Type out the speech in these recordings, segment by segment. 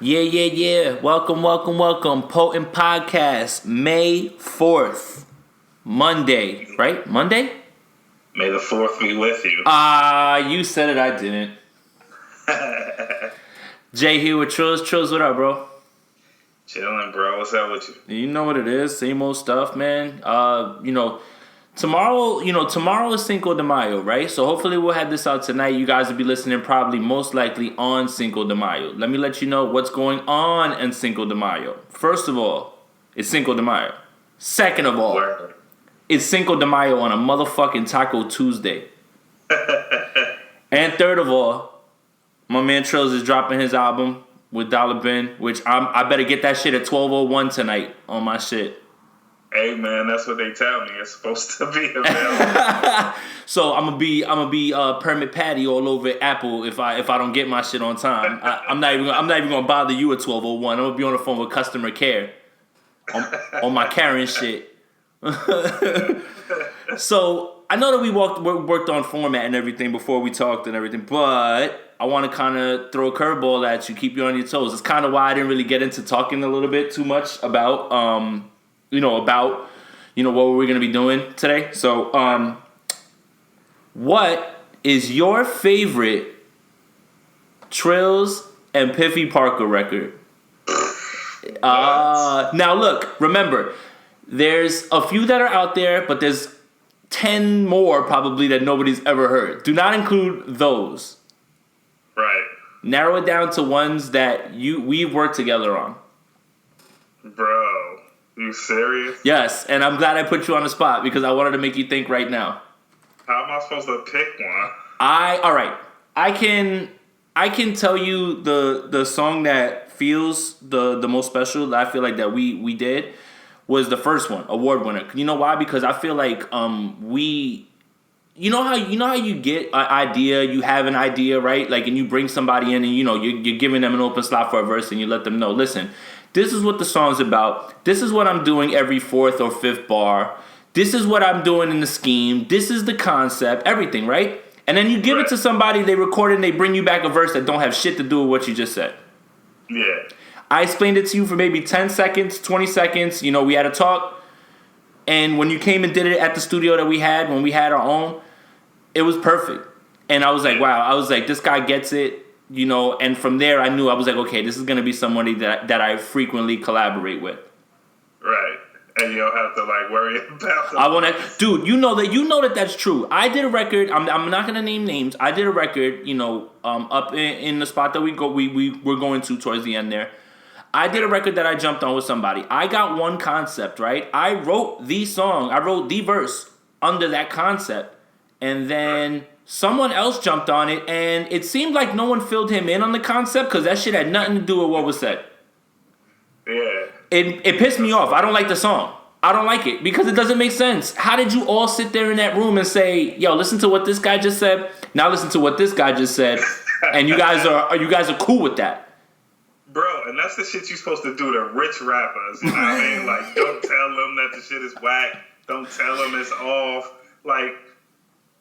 Yeah. Welcome. Potent Podcast, May 4th. Monday, right? Monday? May the 4th be with you. You said it, I didn't. Jay here with Trills. Trills, what up, bro? Chilling, bro. What's up with you? You know what it is. Same old stuff, man. Tomorrow is Cinco de Mayo, right? So hopefully we'll have this out tonight. You guys will be listening probably most likely on Cinco de Mayo. Let me let you know what's going on in Cinco de Mayo. First of all, it's Cinco de Mayo. Second of all, it's Cinco de Mayo on a motherfucking Taco Tuesday. And third of all, my man Trills is dropping his album with Dollar Bin, which I better get that shit at 12:01 tonight on my shit. Hey man, that's what they tell me. It's supposed to be available. So I'm gonna be permit patty all over Apple if I don't get my shit on time. I'm not even gonna bother you at 12:01. I'm gonna be on the phone with customer care on my Karen shit. So I know that we worked on format and everything before we talked and everything, but I want to kind of throw a curveball at you, keep you on your toes. It's kind of why I didn't really get into talking a little bit too much about what we're going to be doing today. So, what is your favorite Trills and Piffy Parker record? Now look, remember, there's a few that are out there, but there's 10 more probably that nobody's ever heard. Do not include those. Right. Narrow it down to ones that we've worked together on. Bro, you serious? Yes, and I'm glad I put you on the spot because I wanted to make you think right now. How am I supposed to pick one? All right. I can tell you the song that feels the most special that I feel like that we did was the first one, award winner. You know why? Because I feel like you know how you get an idea, you have an idea, right? Like, and you bring somebody in and you're giving them an open slot for a verse and you let them know, listen, this is what the song's about. This is what I'm doing every fourth or fifth bar. This is what I'm doing in the scheme. This is the concept, everything, right? And then you give it to somebody, they record it, and they bring you back a verse that don't have shit to do with what you just said. Yeah. I explained it to you for maybe 10 seconds, 20 seconds. We had a talk. And when you came and did it at the studio that we had, when we had our own, it was perfect. And I was like, wow. I was like, this guy gets it. And from there I knew, I was like, okay, this is going to be somebody that I frequently collaborate with. Right. And you don't have to worry about dude, you know that that's true. I did a record, I'm not going to name names. I did a record, up in the spot that we're going to towards the end there. I did a record that I jumped on with somebody. I got one concept, right? I wrote the song, I wrote the verse under that concept. And then someone else jumped on it, and it seemed like no one filled him in on the concept because that shit had nothing to do with what was said. Yeah. It pissed me off. I don't like the song. I don't like it because it doesn't make sense. How did you all sit there in that room and say, yo, listen to what this guy just said, now listen to what this guy just said, and you guys are cool with that? Bro, and that's the shit you're supposed to do to rich rappers. You know what I mean? Don't tell them that the shit is whack. Don't tell them it's off.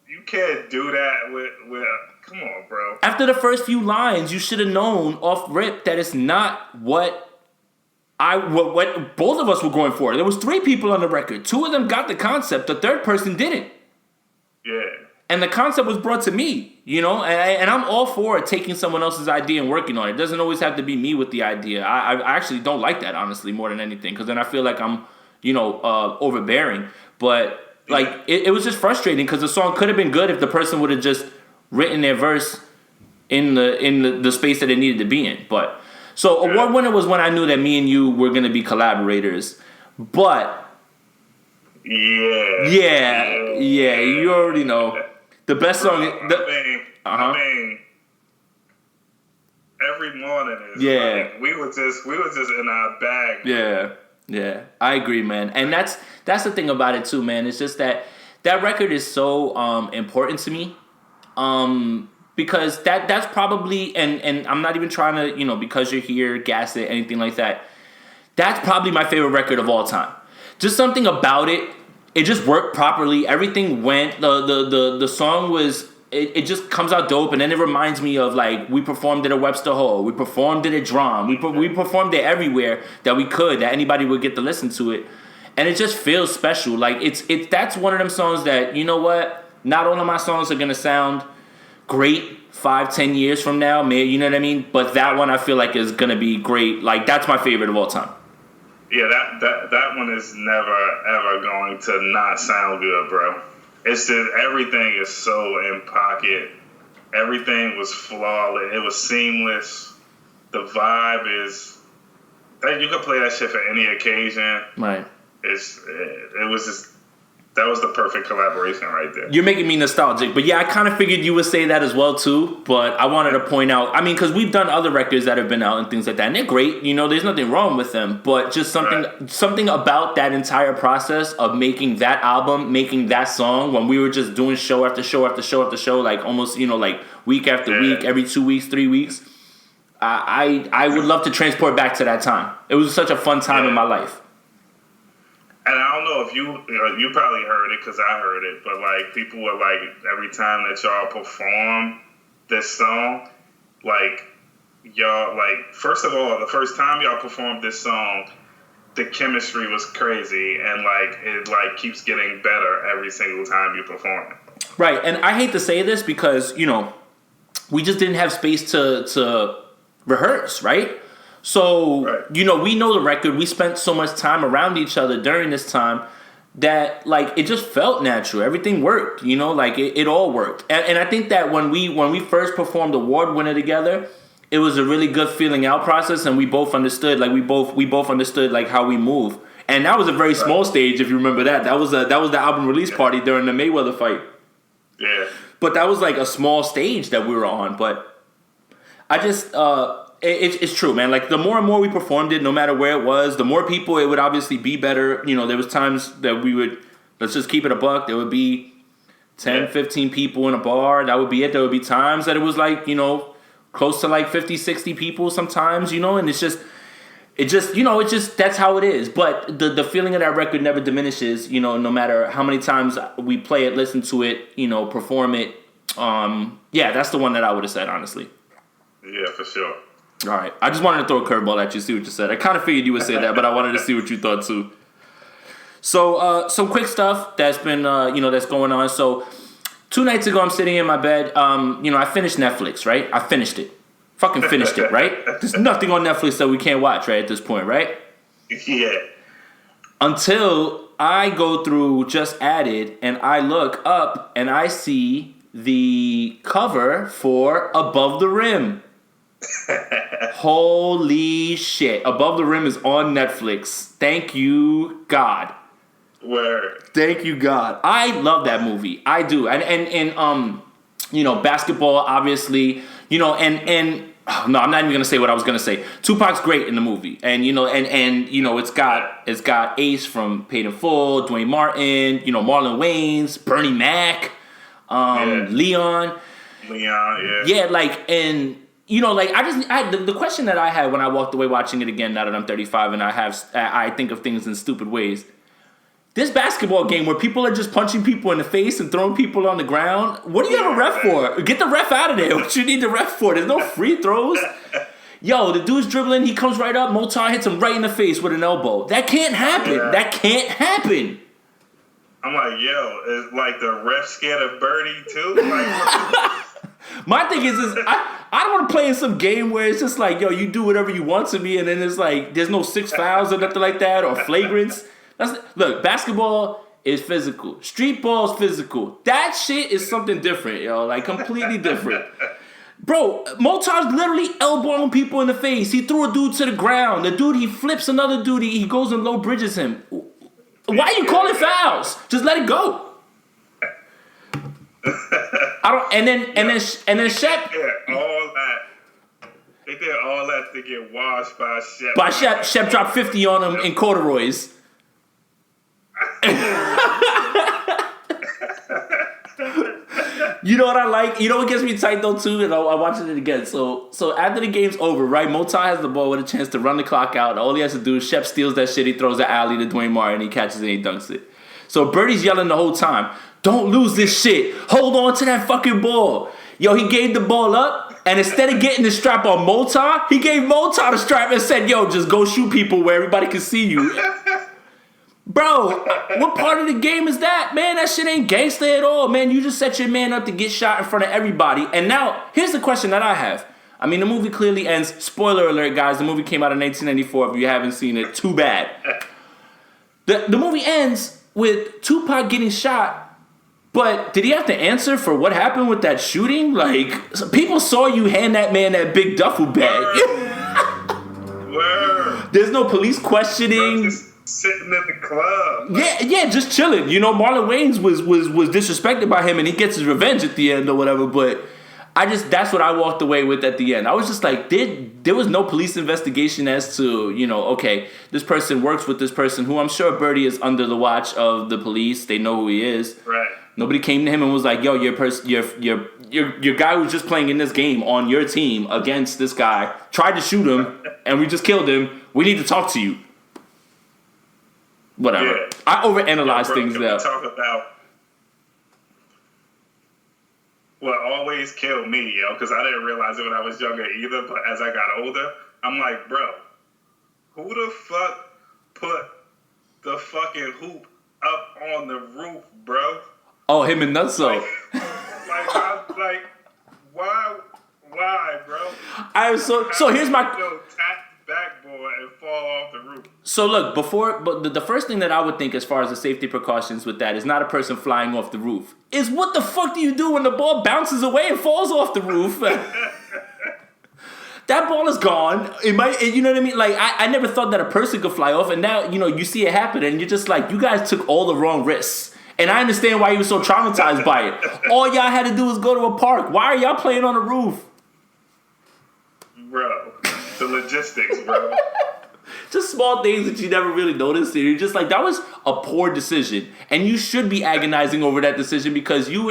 You can't do that with come on, bro. After the first few lines, you should have known off rip that it's not what both of us were going for. There was 3 people on the record. 2 of them got the concept. The third person didn't. Yeah. And the concept was brought to me, and I'm all for taking someone else's idea and working on it. It doesn't always have to be me with the idea. I actually don't like that, honestly, more than anything, because then I feel like I'm, overbearing. But it was just frustrating because the song could have been good if the person would have just written their verse in the space that it needed to be in. But so award winner was when I knew that me and you were going to be collaborators. But yeah, you already know. The best song. I mean, every morning is we were just in our bag. Yeah, I agree, man. And that's the thing about it too, man. It's just that record is so important to me, because that's probably and I'm not even trying to because you're here gas it, anything like that. That's probably my favorite record of all time. Just something about it. It just worked properly. Everything went. The song was it just comes out dope, and then it reminds me of like we performed it at Webster Hall, we performed it at Drum, we performed it everywhere that we could, that anybody would get to listen to it, and it just feels special. Like it's that's one of them songs that, you know what, not all of my songs are gonna sound great 5-10 years from now, maybe, you know what I mean, but that one I feel like is gonna be great. Like that's my favorite of all time. Yeah, that one is never ever going to not sound good, bro. It's just everything is so in pocket. Everything was flawless. It was seamless. The vibe is you can play that shit for any occasion. Right. It was just, that was the perfect collaboration right there. You're making me nostalgic, but yeah, I kind of figured you would say that as well too. But I wanted to point out, I mean, because we've done other records that have been out and things like that, and they're great. You know, there's nothing wrong with them, but just something about that entire process of making that album, making that song, when we were just doing show after show after show after show, like almost, you know, like week after week, every 2 weeks, 3 weeks. I would love to transport back to that time. It was such a fun time in my life. And I don't know if you probably heard it because I heard it, but like people were like, every time that y'all perform this song, like y'all, like, first of all, the first time y'all performed this song, the chemistry was crazy, and like it like keeps getting better every single time you perform it. Right, and I hate to say this because, you know, we just didn't have space to rehearse, right? So, you know, we know the record. We spent so much time around each other during this time that, like, it just felt natural. Everything worked, you know, like, it all worked. And I think that when we first performed Award Winner together, it was a really good feeling out process, and we both understood, like, we both understood, like, how we move. And that was a very small stage, if you remember that. That was the album release party during the Mayweather fight. Yeah. But that was, like, a small stage that we were on. But I just... It's true, man. Like, the more and more we performed it, no matter where it was, the more people, it would obviously be better. You know, there was times that we would, let's just keep it a buck, there would be 10, 15 people in a bar. That would be it. There would be times that it was like, you know, close to like 50, 60 people sometimes, you know, and it's just, that's how it is. But the feeling of that record never diminishes, you know, no matter how many times we play it, listen to it, you know, perform it. Yeah, that's the one that I would have said, honestly. Yeah, for sure. All right. I just wanted to throw a curveball at you, see what you said. I kind of figured you would say that, but I wanted to see what you thought too. So, some quick stuff that's been, that's going on. So, 2 nights ago, I'm sitting in my bed. I finished Netflix, right? I finished it. Fucking finished it, right? There's nothing on Netflix that we can't watch, right, at this point, right? Yeah. Until I go through Just Added, and I look up, and I see the cover for Above the Rim. Holy shit. Above the Rim is on Netflix. Thank you, God. Word. Thank you, God. I love that movie. I do. And basketball, obviously, no, I'm not even gonna say what I was gonna say. Tupac's great in the movie. And it's got Ace from Paid in Full, Dwayne Martin, Marlon Wayans, Bernie Mac, Leon. Yeah, and the question that I had when I walked away watching it again, now that I'm 35 and I think of things in stupid ways. This basketball game where people are just punching people in the face and throwing people on the ground, what do you have a ref for? Get the ref out of there. What you need the ref for? There's no free throws. Yo, the dude's dribbling, he comes right up, Motar hits him right in the face with an elbow. That can't happen. Yeah. That can't happen. I'm like, yo, is like the ref scared of Birdie too? Like, my thing is I don't want to play in some game where it's just like, yo, you do whatever you want to me, and then it's like, there's no 6 fouls or nothing like that, or flagrants. Look, basketball is physical. Street ball is physical. That shit is something different, yo. Like, completely different. Bro, Motar's literally elbowing people in the face. He threw a dude to the ground. The dude, he flips another dude. He goes and low bridges him. Why are you calling fouls? Just let it go. And then Shaq. Yeah, all that. They did all that to get washed by Shep. Shep dropped 50 on him in corduroys. You know what I like? You know what gets me tight though too? And I'm watching it again. So after the game's over, right? Motar has the ball with a chance to run the clock out. All he has to do is Shep steals that shit. He throws the alley to Dwayne Martin. He catches it and he dunks it. So Birdie's yelling the whole time, don't lose this shit. Hold on to that fucking ball. Yo, he gave the ball up, and instead of getting the strap on Motar, he gave Motar the strap and said, yo, just go shoot people where everybody can see you. Bro, what part of the game is that? Man, that shit ain't gangster at all, man. You just set your man up to get shot in front of everybody. And now, here's the question that I have. I mean, the movie clearly ends. Spoiler alert, guys. The movie came out in 1994. If you haven't seen it, too bad. The movie ends with Tupac getting shot. But did he have to answer for what happened with that shooting? Like, people saw you hand that man that big duffel bag. Word. There's no police questioning. Bro, just sitting at the club. Yeah, just chilling. You know, Marlon Wayans was disrespected by him, and he gets his revenge at the end or whatever. But that's what I walked away with at the end. I was just like, there was no police investigation as to, you know, okay, this person works with this person who I'm sure Birdie is under the watch of the police. They know who he is. Right. Nobody came to him and was like, yo, your guy who's just playing in this game on your team against this guy tried to shoot him and we just killed him. We need to talk to you. Whatever. Yeah. I overanalyze things there. Talk about what always killed me, yo, because I didn't realize it when I was younger either. But as I got older, I'm like, bro, who the fuck put the fucking hoop up on the roof, bro? Oh, him and Nutso. Like, why, bro? So here's my. Tap the backboard and fall off the roof. So look, but the first thing that I would think as far as the safety precautions with that is not a person flying off the roof. Is what the fuck do you do when the ball bounces away and falls off the roof? That ball is gone. It might, you know what I mean? Like, I never thought that a person could fly off, and now, you know, you see it happen, and you're just like, you guys took all the wrong risks. And I understand why you were so traumatized by it. All y'all had to do was go to a park. Why are y'all playing on the roof? Bro, the logistics, bro. Just small things that you never really noticed. And you're just like, that was a poor decision. And you should be agonizing over that decision because you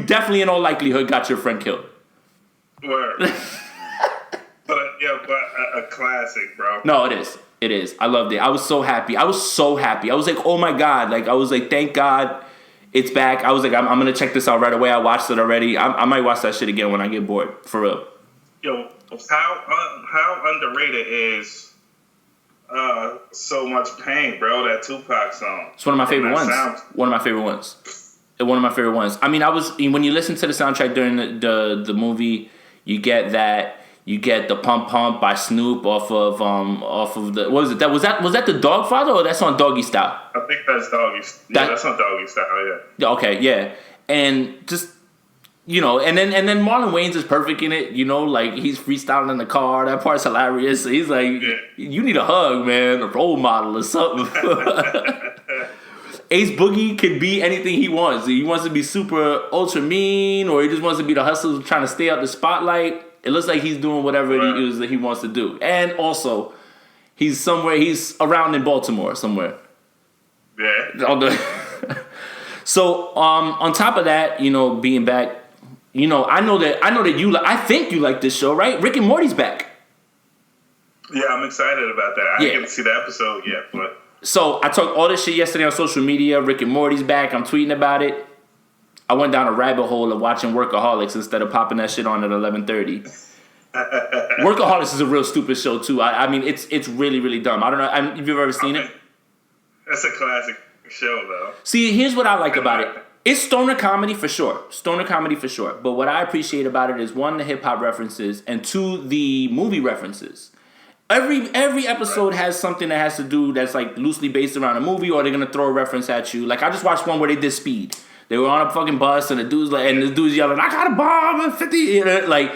definitely in all likelihood got your friend killed. Word. but a classic, bro. No, it is. It is. I loved it. I was so happy. I was like, oh my God. Like, I was like, thank God it's back. I was like, I'm going to check this out right away. I watched it already. I might watch that shit again when I get bored. For real. Yo, how underrated is So Much Pain, bro, that Tupac song? It's one of my favorite ones. One of my favorite ones. I mean, when you listen to the soundtrack during the movie, you get that. You get the Pump Pump by Snoop off of the, what was it? Was that the Dogfather or that's on Doggy Style? I think that's Doggy. Yeah, that's on Doggy Style. Yeah. Okay, yeah, and just, you know, and then Marlon Wayans is perfect in it. You know, like he's freestyling in the car. That part's hilarious. He's like, you need a hug, man, a role model or something. Ace Boogie can be anything he wants. He wants to be super ultra mean, or he just wants to be the hustler trying to stay out the spotlight. It looks like he's doing whatever it is that he wants to do. And also, he's around in Baltimore somewhere. Yeah. So, on top of that, you know, being back, you know, I know that I think you like this show, right? Rick and Morty's back. Yeah, I'm excited about that. I didn't get to see the episode yet, but. So, I talked all this shit yesterday on social media. Rick and Morty's back. I'm tweeting about it. I went down a rabbit hole of watching Workaholics instead of popping that shit on at 11:30. Workaholics is a real stupid show too. I mean, it's really, really dumb. I don't know if you've ever seen it. That's a classic show, though. See, here's what I like about it. It's stoner comedy for sure. But what I appreciate about it is, one, the hip hop references, and two, the movie references. Every episode has something that has to do that's like loosely based around a movie, or they're gonna throw a reference at you. Like, I just watched one where they did Speed. They were on a fucking bus, and the dude's yelling, "I got a bomb at 50." You know, like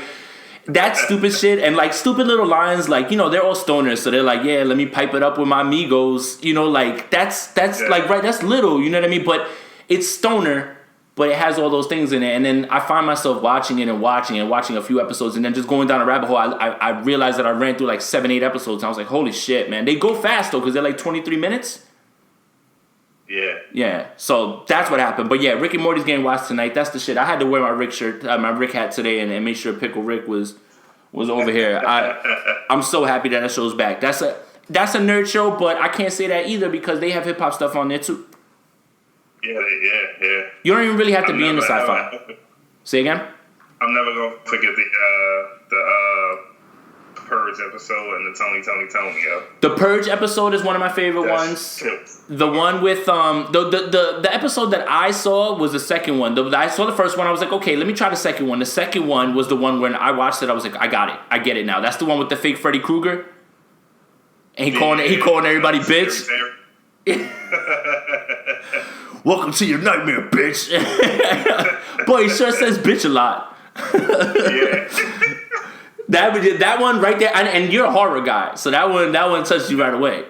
that stupid shit, and like stupid little lines, like, you know, they're all stoners, so they're like, "Yeah, let me pipe it up with my amigos." You know, like that's like, right, that's little, you know what I mean? But it's stoner, but it has all those things in it. And then I find myself watching a few episodes, and then just going down a rabbit hole. I realized that I ran through like 7-8 episodes, and I was like, holy shit, man. They go fast though, because they're like 23 minutes. Yeah. So that's what happened. But yeah, Rick and Morty's getting watched tonight. That's the shit. I had to wear my Rick shirt, my Rick hat today, and make sure Pickle Rick was over here. I'm so happy that show's back. That's a nerd show, but I can't say that either because they have hip hop stuff on there too. Yeah. You don't even really have to be into sci-fi. Say again? I'm never gonna forget the Purge episode and the Tony, yo. The Purge episode is one of my favorite ones. The one with the episode that I saw was the second one. I saw the first one. I was like, okay, let me try the second one. The second one was the one when I watched it. I was like, I got it. I get it now. That's the one with the fake Freddy Krueger. And he calling everybody bitch. Welcome to your nightmare, bitch. Boy, he sure says bitch a lot. Yeah. That one right there, and you're a horror guy, so that one touched you right away.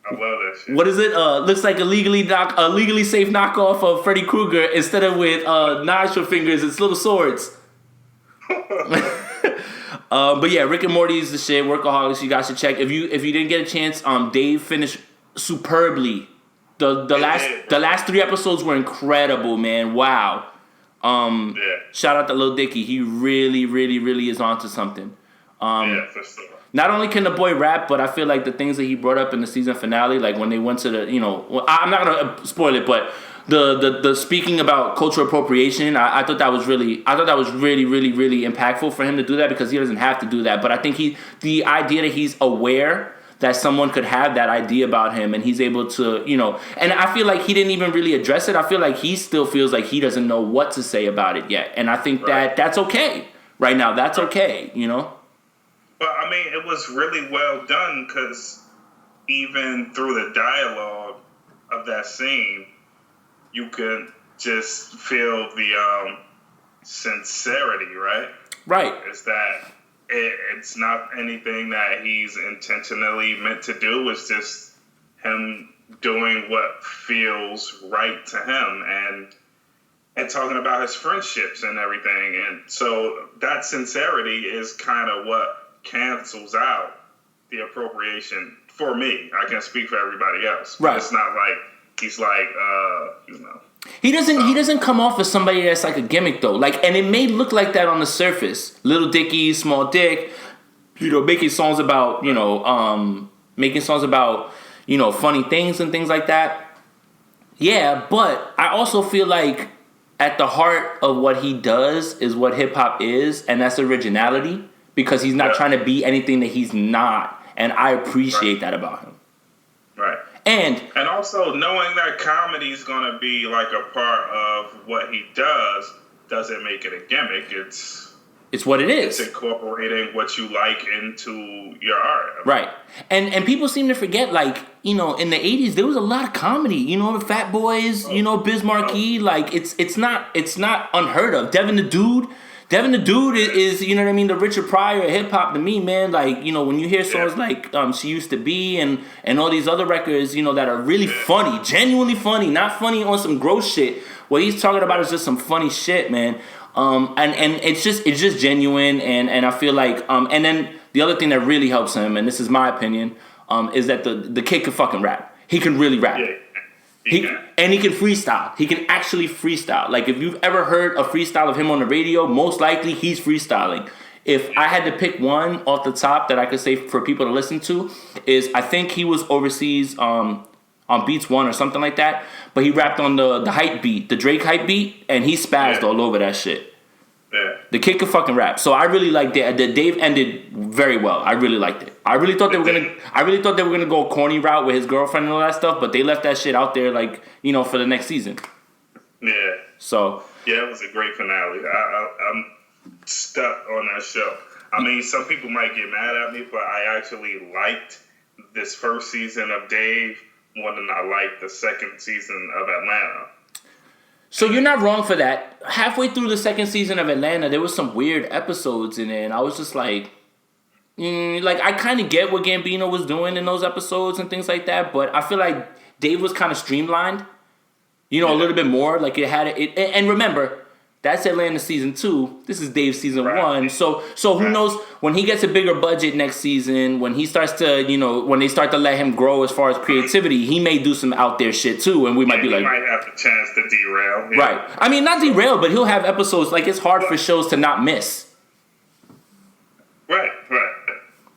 I love that shit. What is it? Looks like a legally safe knockoff of Freddy Krueger. Instead of with nostril fingers, it's little swords. But yeah, Rick and Morty is the shit. Workaholics, you guys should check. If you didn't get a chance, Dave finished superbly. The last 3 episodes were incredible, man. Wow. Shout out to Lil Dicky. He really, really, really is onto something. Yeah, for sure. Not only can the boy rap, but I feel like the things that he brought up in the season finale, like when they went to the, I'm not gonna spoil it, but the speaking about cultural appropriation, I thought that was really really, really impactful for him to do that, because he doesn't have to do that. But I think the idea that he's aware that someone could have that idea about him, and he's able to, and I feel like he didn't even really address it. I feel like he still feels like he doesn't know what to say about it yet. And I think that's okay right now. That's okay, Well, I mean, it was really well done, because even through the dialogue of that scene, you could just feel the sincerity, right? Right. Is that it's not anything that he's intentionally meant to do. It's just him doing what feels right to him, and talking about his friendships and everything. And so that sincerity is kind of what cancels out the appropriation for me. I can't speak for everybody else. Right. It's not like he's like, He doesn't come off as somebody that's like a gimmick though. Like, and it may look like that on the surface. Little Dicky, Small Dick, making songs about, funny things and things like that. Yeah, but I also feel like at the heart of what he does is what hip hop is, and that's originality, because he's not trying to be anything that he's not, and I appreciate that about him. Right. And also knowing that comedy is going to be like a part of what he doesn't make it a gimmick. It's what it is. It's incorporating what you like into your art. Right. And people seem to forget, like, in the 80s, there was a lot of comedy. The Fat Boys, Biz Markie. Like, it's not unheard of. Devin the Dude is, the Richard Pryor of hip hop to me, man. Like, when you hear songs like She Used to Be and all these other records, that are really funny, genuinely funny, not funny on some gross shit. What he's talking about is just some funny shit, man. And it's just genuine, and I feel like and then the other thing that really helps him, and this is my opinion, is that the kid can fucking rap. He can really rap. Yeah. And he can freestyle. He can actually freestyle. Like, if you've ever heard a freestyle of him on the radio, most likely he's freestyling. If I had to pick one off the top that I could say for people to listen to, is I think he was overseas on Beats One or something like that, but he rapped on the hype beat, the Drake hype beat, and he spazzed all over that shit. Yeah. The kid can fucking rap. So I really liked it. The Dave ended very well. I really liked it. I really thought they were gonna go a corny route with his girlfriend and all that stuff, but they left that shit out there, like, for the next season. Yeah. So yeah, it was a great finale. I'm stuck on that show. I mean, some people might get mad at me, but I actually liked this first season of Dave more than I liked the second season of Atlanta. So you're not wrong for that. Halfway through the second season of Atlanta, there was some weird episodes in it, and I was just like, I kind of get what Gambino was doing in those episodes and things like that, but I feel like Dave was kind of streamlined, a little bit more. Like, it had it. And remember, that's Atlanta season 2. This is Dave season 1. So who knows, when he gets a bigger budget next season, when he starts to, when they start to let him grow as far as creativity, he may do some out there shit too, and we might be like, he might have the chance to derail. Yeah. Right. I mean, not derail, but he'll have episodes, like, it's hard for shows to not miss. Right.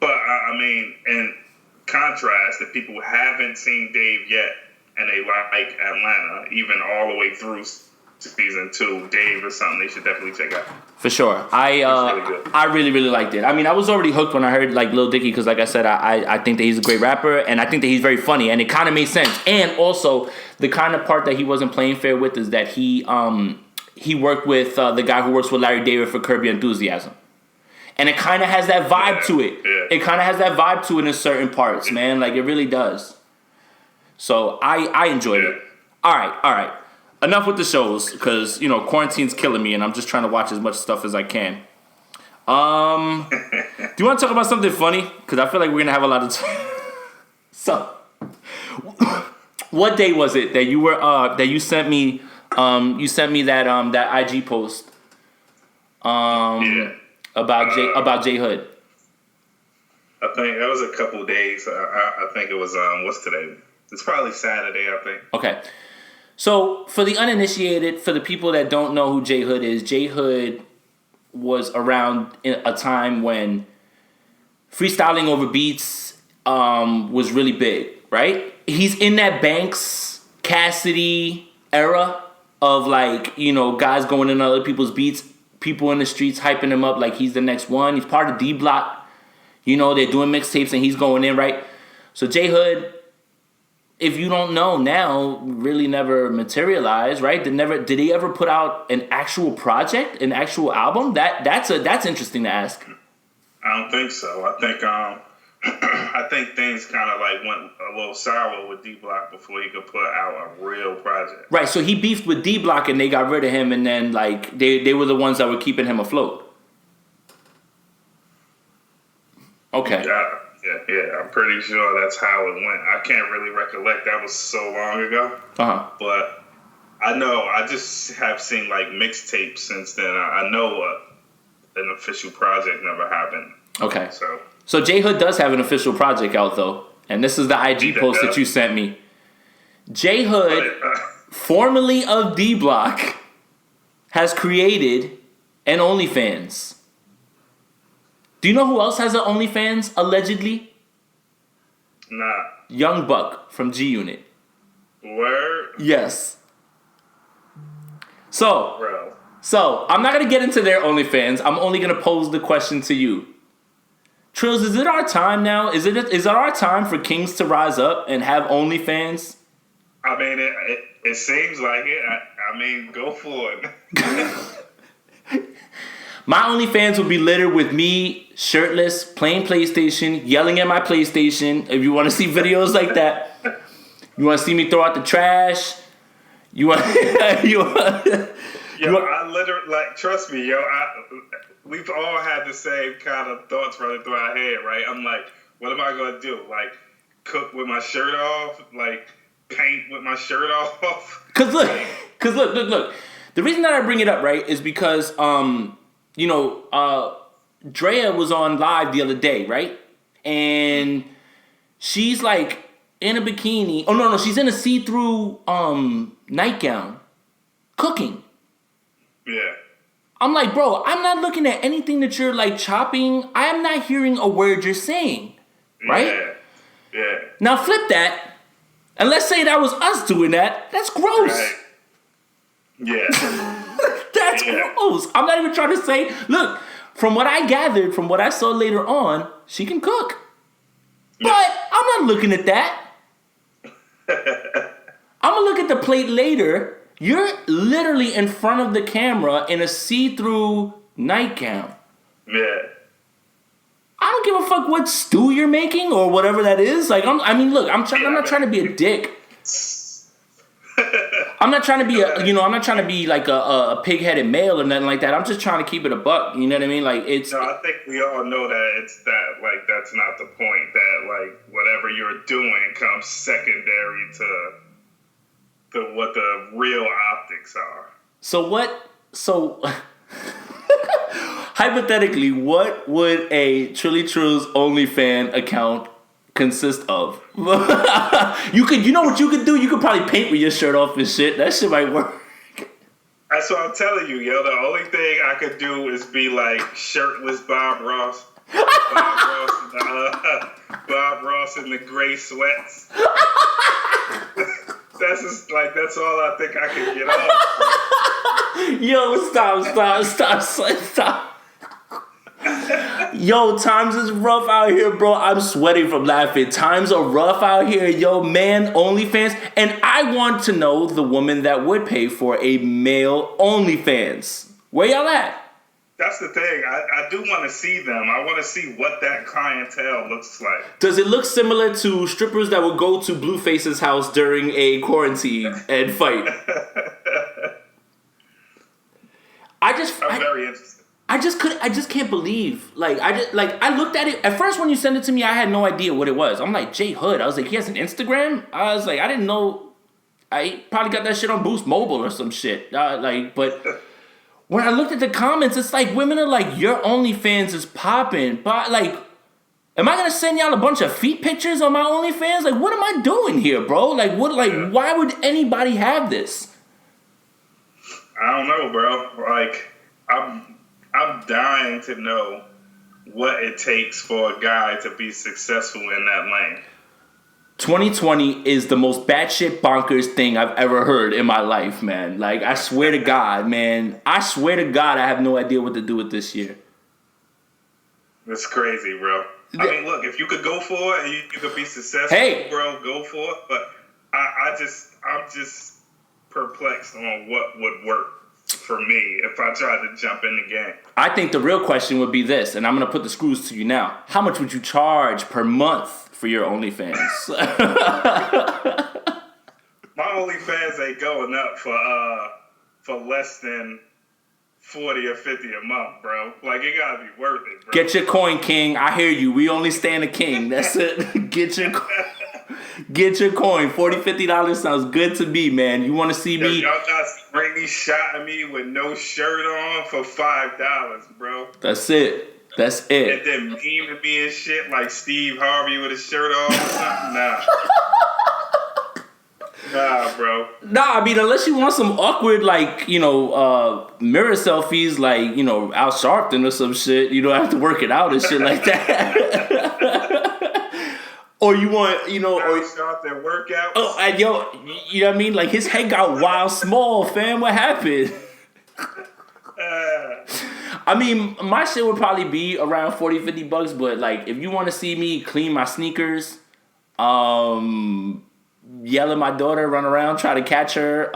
But I mean, in contrast, if people haven't seen Dave yet, and they like Atlanta, even all the way through season 2, Dave is something they should definitely check out. For sure. I really, really liked it. I mean, I was already hooked when I heard like Lil Dicky because, like I said, I think that he's a great rapper and I think that he's very funny and it kind of made sense. And also, the kind of part that he wasn't playing fair with is that he worked with the guy who works with Larry David for Curb Your Enthusiasm. And it kind of has that vibe to it. Yeah. It kind of has that vibe to it in certain parts, man. Like, it really does. So, I enjoyed it. All right. Enough with the shows, because, you know, quarantine's killing me, and I'm just trying to watch as much stuff as I can. Do you want to talk about something funny? Because I feel like we're going to have a lot of time. So, what day was it that you were, that you sent me that IG post about J Hood? I think that was a couple days. I think it was, what's today? It's probably Saturday, I think. Okay. So, for the uninitiated, for the people that don't know who J Hood is, J Hood was around in a time when freestyling over beats was really big, right? He's in that Banks, Cassidy era of, like, you know, guys going in other people's beats, people in the streets hyping him up like he's the next one. He's part of D Block. You know, they're doing mixtapes and he's going in, right? So, J Hood, if you don't know now, really never materialized, right? Did he ever put out an actual project, an actual album? That's interesting to ask. I don't think so. I think I think things kind of like went a little sour with D Block before he could put out a real project. Right. So he beefed with D Block and they got rid of him, and then like they were the ones that were keeping him afloat. Okay. Yeah, I'm pretty sure that's how it went. I can't really recollect. That was so long ago. Uh-huh. But I know, I just have seen like mixtapes since then. I know an official project never happened. Okay. So J Hood does have an official project out though. And this is the IG post that you sent me. J Hood, formerly of D Block, has created an OnlyFans. Do you know who else has an OnlyFans, allegedly? Nah. Young Buck from G Unit. Word? Yes. So, I'm not going to get into their OnlyFans. I'm only going to pose the question to you. Trills, is it our time now? Is it our time for kings to rise up and have OnlyFans? I mean, it seems like it. I mean, go for it. My OnlyFans will be littered with me, shirtless, playing PlayStation, yelling at my PlayStation. If you want to see videos like that, you want to see me throw out the trash. Yo, I literally, like, trust me, yo. We've all had the same kind of thoughts running through our head, right? I'm like, what am I gonna do? Like, cook with my shirt off? Like, paint with my shirt off? Cause look. The reason that I bring it up, right, is because you know, Drea was on live the other day, right? And she's like in a bikini. Oh no, she's in a see-through nightgown, cooking. Yeah. I'm like, bro, I'm not looking at anything that you're like chopping. I am not hearing a word you're saying, right? Yeah. Now flip that, and let's say that was us doing that. That's gross. Right. Yeah. That's gross. I'm not even trying to say, look, from what I gathered, from what I saw later on, she can cook. But I'm not looking at that. I'm going to look at the plate later. You're literally in front of the camera in a see-through nightgown. Yeah. I don't give a fuck what stew you're making or whatever that is. Like, I'm not trying to be a dick. I'm not trying to be I'm not trying to be like a pig-headed male or nothing like that. I'm just trying to keep it a buck. You know what I mean? Like, it's. No, I think we all know that it's that. Like, that's not the point. That like whatever you're doing comes secondary to what the real optics are. So hypothetically, what would a Trilly Trills OnlyFans account consist of? You know what you could do? You could probably paint with your shirt off and shit. That shit might work. That's what I'm telling you, yo. The only thing I could do is be like shirtless Bob Ross. Bob Ross in the gray sweats. That's just like that's all I think I can get off. Yo, stop. Yo, times is rough out here, bro. I'm sweating from laughing. Times are rough out here, yo, man. OnlyFans. And I want to know the woman that would pay for a male OnlyFans. Where y'all at? That's the thing. I do want to see them. I want to see what that clientele looks like. Does it look similar to strippers that would go to Blueface's house during a quarantine and fight? I'm very interested. I just can't believe. I looked at it at first when you sent it to me. I had no idea what it was. I'm like, Jay Hood. I was like, he has an Instagram. I was like, I didn't know. I probably got that shit on Boost Mobile or some shit. But when I looked at the comments, it's like women are like, your OnlyFans is popping. But like, am I gonna send y'all a bunch of feet pictures on my OnlyFans? Like, what am I doing here, bro? Like, what? Like, why would anybody have this? I don't know, bro. Like, I'm dying to know what it takes for a guy to be successful in that lane. 2020 is the most batshit bonkers thing I've ever heard in my life, man. Like, I swear to God, man. I swear to God, I have no idea what to do with this year. It's crazy, bro. I mean, look, if you could go for it and you could be successful, bro, go for it. But I'm just perplexed on what would work for me if I tried to jump in the game. I think the real question would be this, and I'm going to put the screws to you now. How much would you charge per month for your OnlyFans? My OnlyFans ain't going up for less than 40 or 50 a month, bro. Like, it gotta be worth it, bro. Get your coin, king. I hear you. We only stand a king. That's it. Get your coin. $40, $50 sounds good to me, man. You want to see me? Y'all got Brady shot at me with no shirt on for $5, bro. That's it. And then memeing me and shit like Steve Harvey with his shirt off or something. Nah, bro. Nah, I mean, unless you want some awkward, like, mirror selfies, like, Al Sharpton or some shit, you don't have to work it out and shit like that. Or you want, Al Sharpton workout. Oh, and you know what I mean? Like, his head got wild small, fam. What happened? I mean, my shit would probably be around $40, $50, but like, if you want to see me clean my sneakers, yell at my daughter, run around, try to catch her,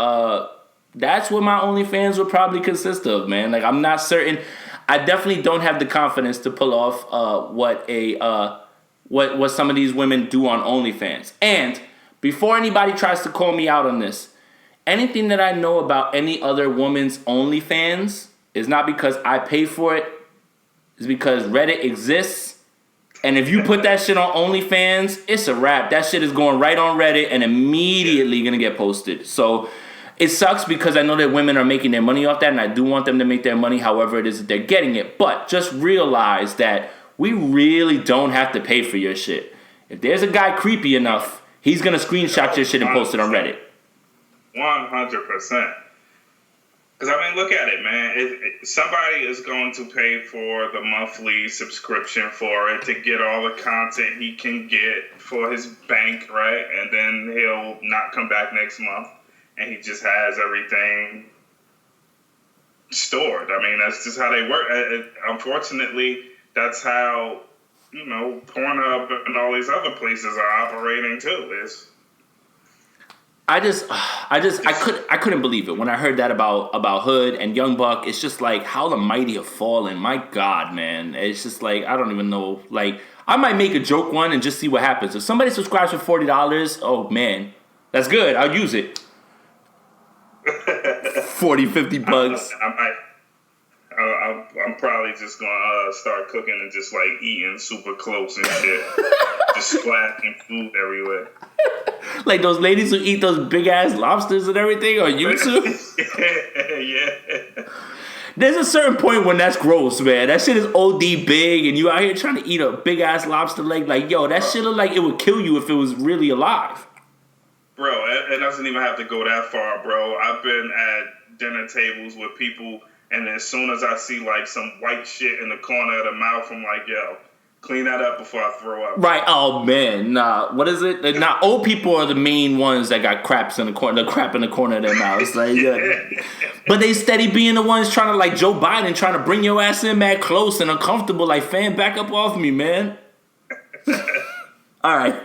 that's what my OnlyFans would probably consist of, man. Like, I'm not certain. I definitely don't have the confidence to pull off what some of these women do on OnlyFans. And before anybody tries to call me out on this, anything that I know about any other woman's OnlyFans is not because I pay for it. It's because Reddit exists. And if you put that shit on OnlyFans, it's a wrap. That shit is going right on Reddit and immediately going to get posted. So it sucks because I know that women are making their money off that, and I do want them to make their money however it is that they're getting it. But just realize that we really don't have to pay for your shit. If there's a guy creepy enough, he's going to screenshot your shit and post it on Reddit. 100%. Because, I mean, look at it, man. Somebody is going to pay for the monthly subscription for it to get all the content he can get for his bank, right? And then he'll not come back next month, and he just has everything stored. I mean, that's just how they work. Unfortunately, that's how, Pornhub and all these other places are operating, too. I couldn't believe it when I heard that about Hood and Young Buck. It's just like, how the mighty have fallen. My God, man. It's just like, I don't even know. Like, I might make a joke one and just see what happens. If somebody subscribes for $40, oh man, that's good. I'll use it. 40, $50. I'm probably just gonna start cooking and just like eating super close and shit. Just splashing food everywhere. Like those ladies who eat those big ass lobsters and everything on YouTube. Yeah. There's a certain point when that's gross, man. That shit is OD big, and you out here trying to eat a big ass lobster leg. Like, yo, that shit look like it would kill you if it was really alive. Bro, it doesn't even have to go that far, bro. I've been at dinner tables with people, and as soon as I see like some white shit in the corner of the mouth, I'm like, yo, Clean that up before I throw up. Right. Oh man. Nah. What is it? Nah. Old people are the main ones that got craps in the corner. The crap in the corner of their mouths. Like, yeah. But they steady being the ones trying to, like Joe Biden, trying to bring your ass in mad close and uncomfortable. Like, fam, back up off me, man. All right.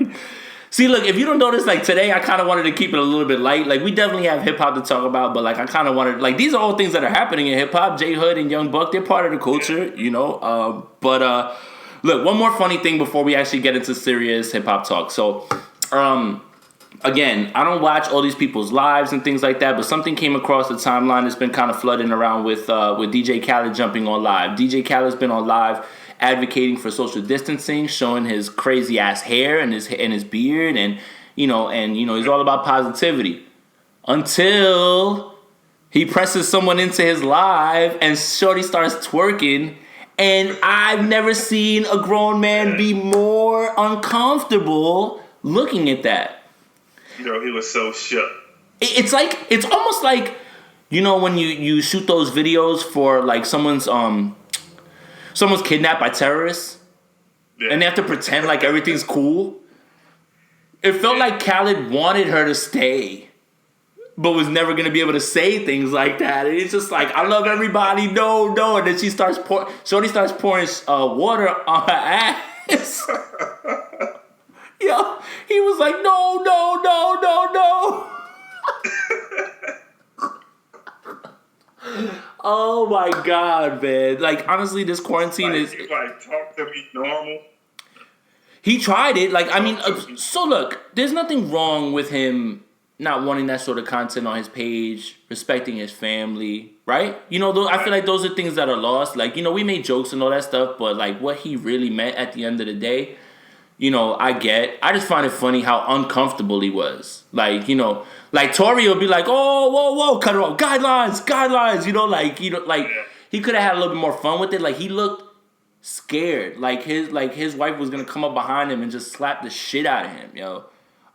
See, look, if you don't notice, like today, I kind of wanted to keep it a little bit light. Like, we definitely have hip hop to talk about, but like, I kind of wanted, like, these are all things that are happening in hip hop. J Hood and Young Buck, they're part of the culture, you know. Look, one more funny thing before we actually get into serious hip hop talk. So, again, I don't watch all these people's lives and things like that, but something came across the timeline that's been kind of flooding around with DJ Khaled jumping on live. DJ Khaled's been on live advocating for social distancing, showing his crazy ass hair and his beard, and he's all about positivity. Until he presses someone into his live and shorty starts twerking, and I've never seen a grown man be more uncomfortable looking at that. He was so shook. It's almost like, when you shoot those videos for like someone's kidnapped by terrorists, and they have to pretend like everything's cool. It felt like Khaled wanted her to stay, but was never going to be able to say things like that. And it's just like, I love everybody, no. And then Shorty starts pouring water on her ass. Yo, he was like, no. Oh my God, man. Like, honestly, this quarantine is... Like, talk to me normal. He tried it. Like, I mean, so look, there's nothing wrong with him not wanting that sort of content on his page, respecting his family, right? I feel like those are things that are lost. Like, we made jokes and all that stuff, but like what he really meant at the end of the day, I just find it funny how uncomfortable he was. Like, like Tory will be like, oh, whoa, cut it off. Guidelines. He could have had a little bit more fun with it. Like, he looked scared. Like his wife was gonna come up behind him and just slap the shit out of him, yo.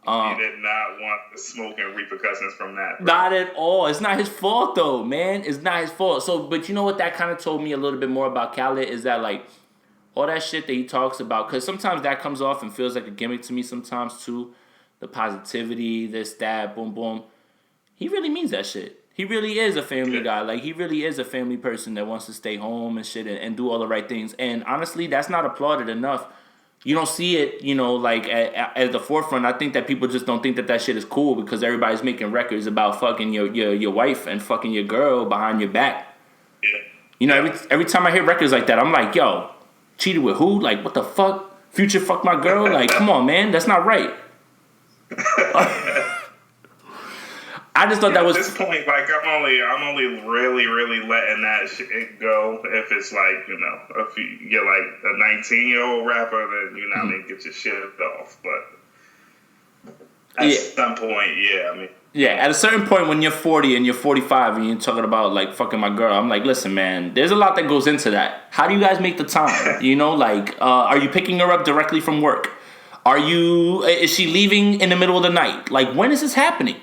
He did not want the smoke and repercussions from that. Bro. Not at all. It's not his fault, though, man. It's not his fault. So, but you know what that kind of told me a little bit more about Khaled is that, like, all that shit that he talks about, because sometimes that comes off and feels like a gimmick to me sometimes, too. The positivity, this, that, boom, boom. He really means that shit. He really is a family guy. Like, he really is a family person that wants to stay home and shit and do all the right things. And honestly, that's not applauded enough. You don't see it, like at the forefront. I think that people just don't think that shit is cool because everybody's making records about fucking your wife and fucking your girl behind your back. Yeah. Every time I hear records like that, I'm like, yo, cheated with who? Like, what the fuck? Future fucked my girl? Like, come on, man, that's not right. I just thought that was... At this point, like, I'm only really, really letting that shit go if it's like, if you get like a 19-year-old rapper, then, get your shit off. But at some point, Yeah, at a certain point when you're 40 and you're 45 and you're talking about, like, fucking my girl, I'm like, listen, man, there's a lot that goes into that. How do you guys make the time? Are you picking her up directly from work? Is she leaving in the middle of the night? Like, when is this happening?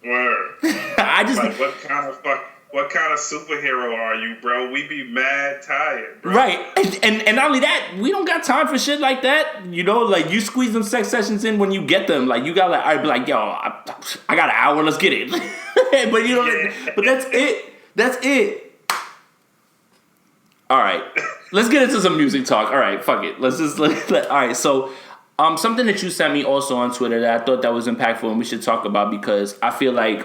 Word. Like, what kind of superhero are you, bro? We be mad tired, bro. Right. And not only that, we don't got time for shit like that. Like, you squeeze them sex sessions in when you get them. Like, you got like, I'd be like, yo, I got an hour, let's get it. But that's it. That's it. All right. Let's get into some music talk. All right, fuck it. All right, so something that you sent me also on Twitter that I thought that was impactful and we should talk about because I feel like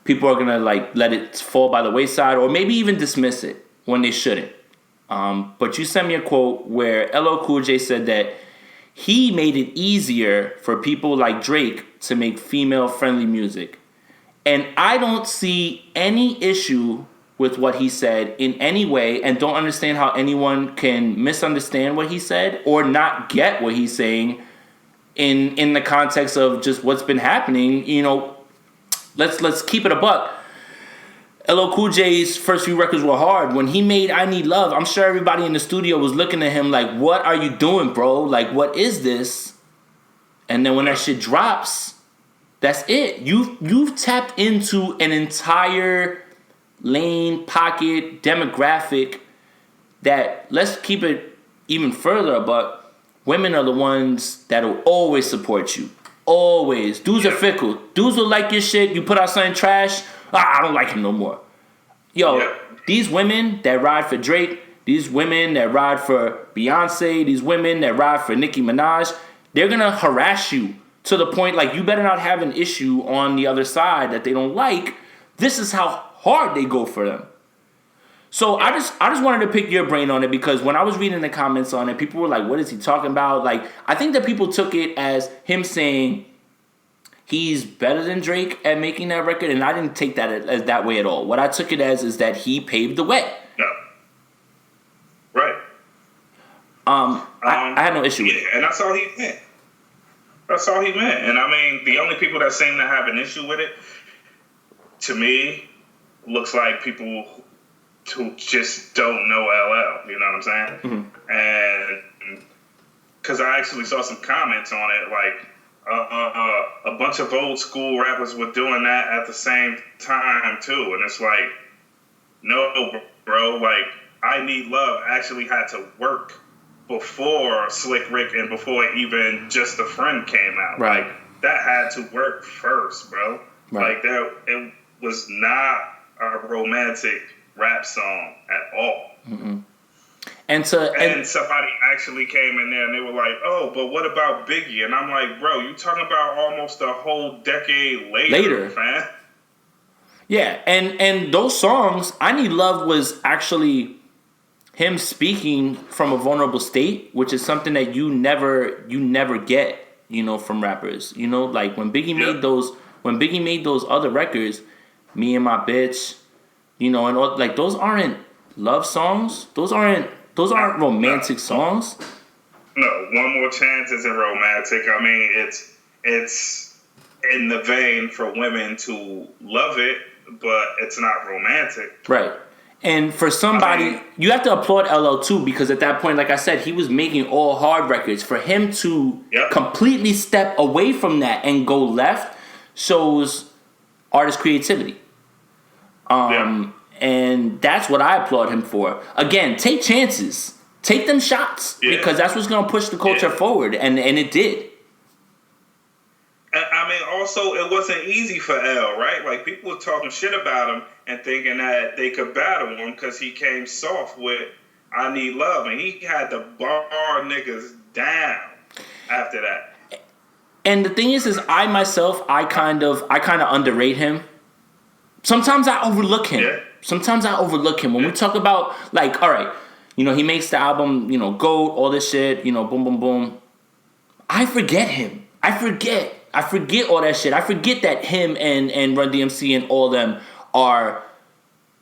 people are gonna like let it fall by the wayside or maybe even dismiss it when they shouldn't. But you sent me a quote where LL Cool J said that he made it easier for people like Drake to make female-friendly music. And I don't see any issue with what he said in any way and don't understand how anyone can misunderstand what he said or not get what he's saying in the context of just what's been happening. Let's keep it a buck. LL Cool J's first few records were hard. When he made I Need Love, I'm sure everybody in the studio was looking at him like, what are you doing, bro? Like, what is this? And then when that shit drops, that's it. You've tapped into an entire lane, pocket, demographic that, let's keep it even further, but women are the ones that'll always support you. Always. Dudes are fickle. Dudes will like your shit. You put out something trash. I don't like him no more. Yo, these women that ride for Drake, these women that ride for Beyonce, these women that ride for Nicki Minaj, they're going to harass you to the point like you better not have an issue on the other side that they don't like. This is how hard they go for them. So I just wanted to pick your brain on it because when I was reading the comments on it, people were like, what is he talking about? Like, I think that people took it as him saying he's better than Drake at making that record, and I didn't take that as that way at all. What I took it as is that he paved the way. No. Right. I had no issue with it. And that's all he meant. That's all he meant. And I mean, the only people that seem to have an issue with it, to me, looks like people who just don't know LL, you know what I'm saying? Mm-hmm. And because I actually saw some comments on it, like a bunch of old school rappers were doing that at the same time too, and it's like, no, bro, like I Need Love actually had to work before Slick Rick and before even Just a Friend came out. Right. Like, that had to work first, bro. Right. Like that, it was not a romantic rap song at all. Mm-mm. And somebody actually came in there and they were like, oh, but what about Biggie? And I'm like, bro, you talking about almost a whole decade later, man. Yeah, and those songs, I Need Love was actually him speaking from a vulnerable state, which is something that you never get, you know, from rappers. You know, like when Biggie made those other records, Me and My Bitch, you know, and all, like those aren't love songs. Those aren't romantic songs. No, One More Chance isn't romantic. I mean, it's in the vein for women to love it, but it's not romantic. Right. And for somebody, you have to applaud LL too, because at that point, like I said, he was making all hard records. For him to completely step away from that and go left shows artist creativity. And that's what I applaud him for. Again, take chances. Take them shots. Because that's what's going to push the culture forward. And it did. I mean, also, it wasn't easy for L, right? Like, people were talking shit about him and thinking that they could battle him because he came soft with I Need Love. And he had to bar niggas down after that. And the thing is I myself, I kind of underrate him. Sometimes I overlook him. Yeah. Sometimes I overlook him. When we talk about, like, all right, you know, he makes the album, you know, GOAT, all this shit, you know, boom, boom, boom. I forget him. I forget all that shit. I forget that him and Run DMC and all them are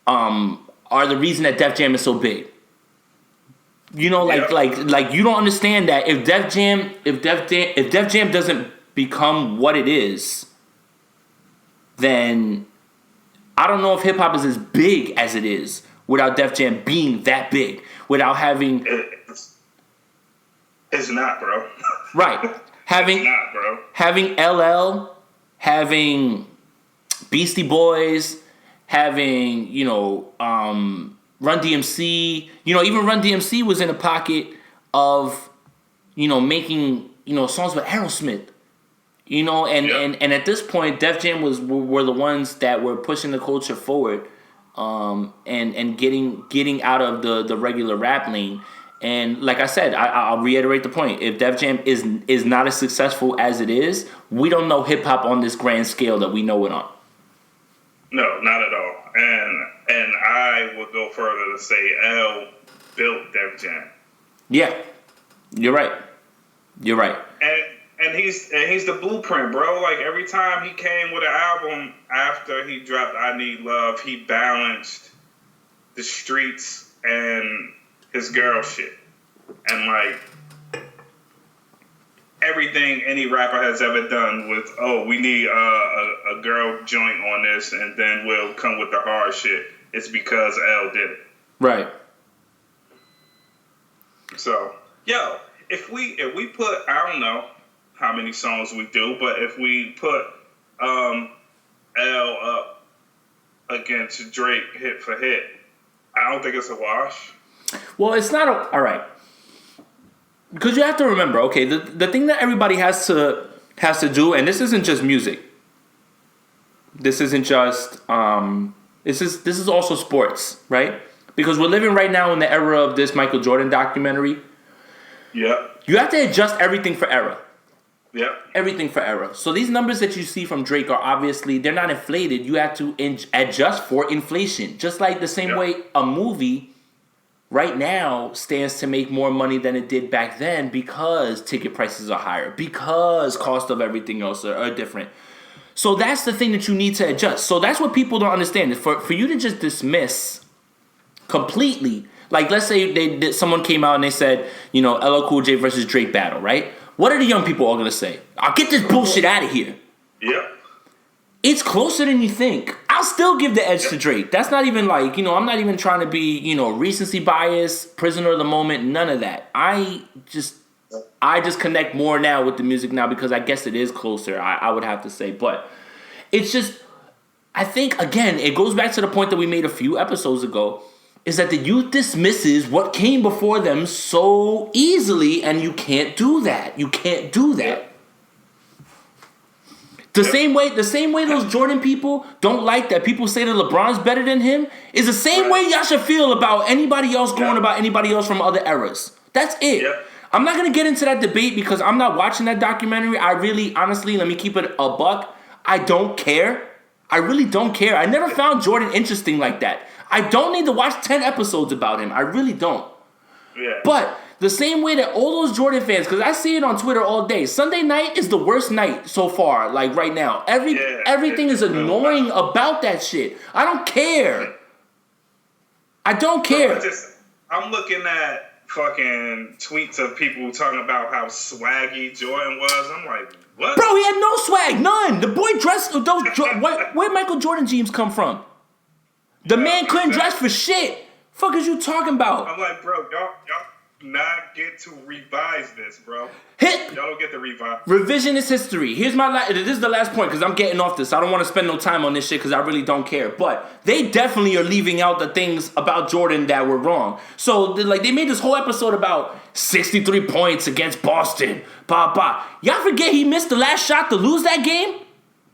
the reason that Def Jam is so big. You know, like you don't understand that if Def Jam doesn't become what it is, then I don't know if hip hop is as big as it is without Def Jam being that big, without having. It's not, bro. Right. Having LL, having Beastie Boys, having, you know, Run DMC. You know, even Run DMC was in a pocket of, you know, making, you know, songs with Aerosmith. You know, and at this point, Def Jam were the ones that were pushing the culture forward, and getting out of the regular rap lane. And like I said, I'll reiterate the point: if Def Jam is not as successful as it is, we don't know hip hop on this grand scale that we know it on. No, not at all. And I would go further to say L built Def Jam. Yeah, you're right. And he's the blueprint, bro. Like, every time he came with an album after he dropped I Need Love, he balanced the streets and his girl shit. And, like, everything any rapper has ever done with, oh, we need a girl joint on this, and then we'll come with the hard shit. It's because L did it. Right. So, yo, if we put, I don't know how many songs we do, but if we put L up against Drake hit for hit, I don't think it's a wash. Well, it's not all right. because you have to remember, okay, the thing that everybody has to do, and this isn't just music. This isn't just this is also sports, right? Because we're living right now in the era of this Michael Jordan documentary. Yeah. You have to adjust everything for era. Yeah. Everything for era. So these numbers that you see from Drake are obviously, they're not inflated. You have to adjust for inflation. Just like the same way a movie right now stands to make more money than it did back then because ticket prices are higher, because cost of everything else are different. So that's the thing that you need to adjust. So that's what people don't understand. For you to just dismiss completely, like let's say someone came out and they said, LL Cool J versus Drake battle, right? What are the young people all gonna say? I'll get this bullshit out of here. Yep. It's closer than you think. I'll still give the edge to Drake. That's not even like, I'm not even trying to be, recency bias, prisoner of the moment, none of that. I just connect more now with the music now because I guess it is closer, I would have to say. But it's just, I think, again, it goes back to the point that we made a few episodes ago, is that the youth dismisses what came before them so easily, and you can't do that. You can't do that. The same way those Jordan people don't like that people say that LeBron's better than him is the same way y'all should feel about anybody else going about anybody else from other eras. That's it. Yep. I'm not going to get into that debate because I'm not watching that documentary. I really, honestly, let me keep it a buck. I don't care. I really don't care. I never found Jordan interesting like that. I don't need to watch 10 episodes about him. I really don't. Yeah. But the same way that all those Jordan fans, because I see it on Twitter all day, Sunday night is the worst night so far, like right now. Everything is annoying about that shit. I don't care. I don't care. I'm looking at fucking tweets of people talking about how swaggy Jordan was. I'm like, what? Bro, he had no swag, none. The boy dressed where Michael Jordan jeans come from? The man couldn't dress for shit. Fuck is you talking about? I'm like, bro, y'all not get to revise this, bro. Y'all don't get to revise. Revisionist history. Here's this is the last point because I'm getting off this. I don't want to spend no time on this shit because I really don't care. But they definitely are leaving out the things about Jordan that were wrong. So they made this whole episode about 63 points against Boston. Y'all forget he missed the last shot to lose that game?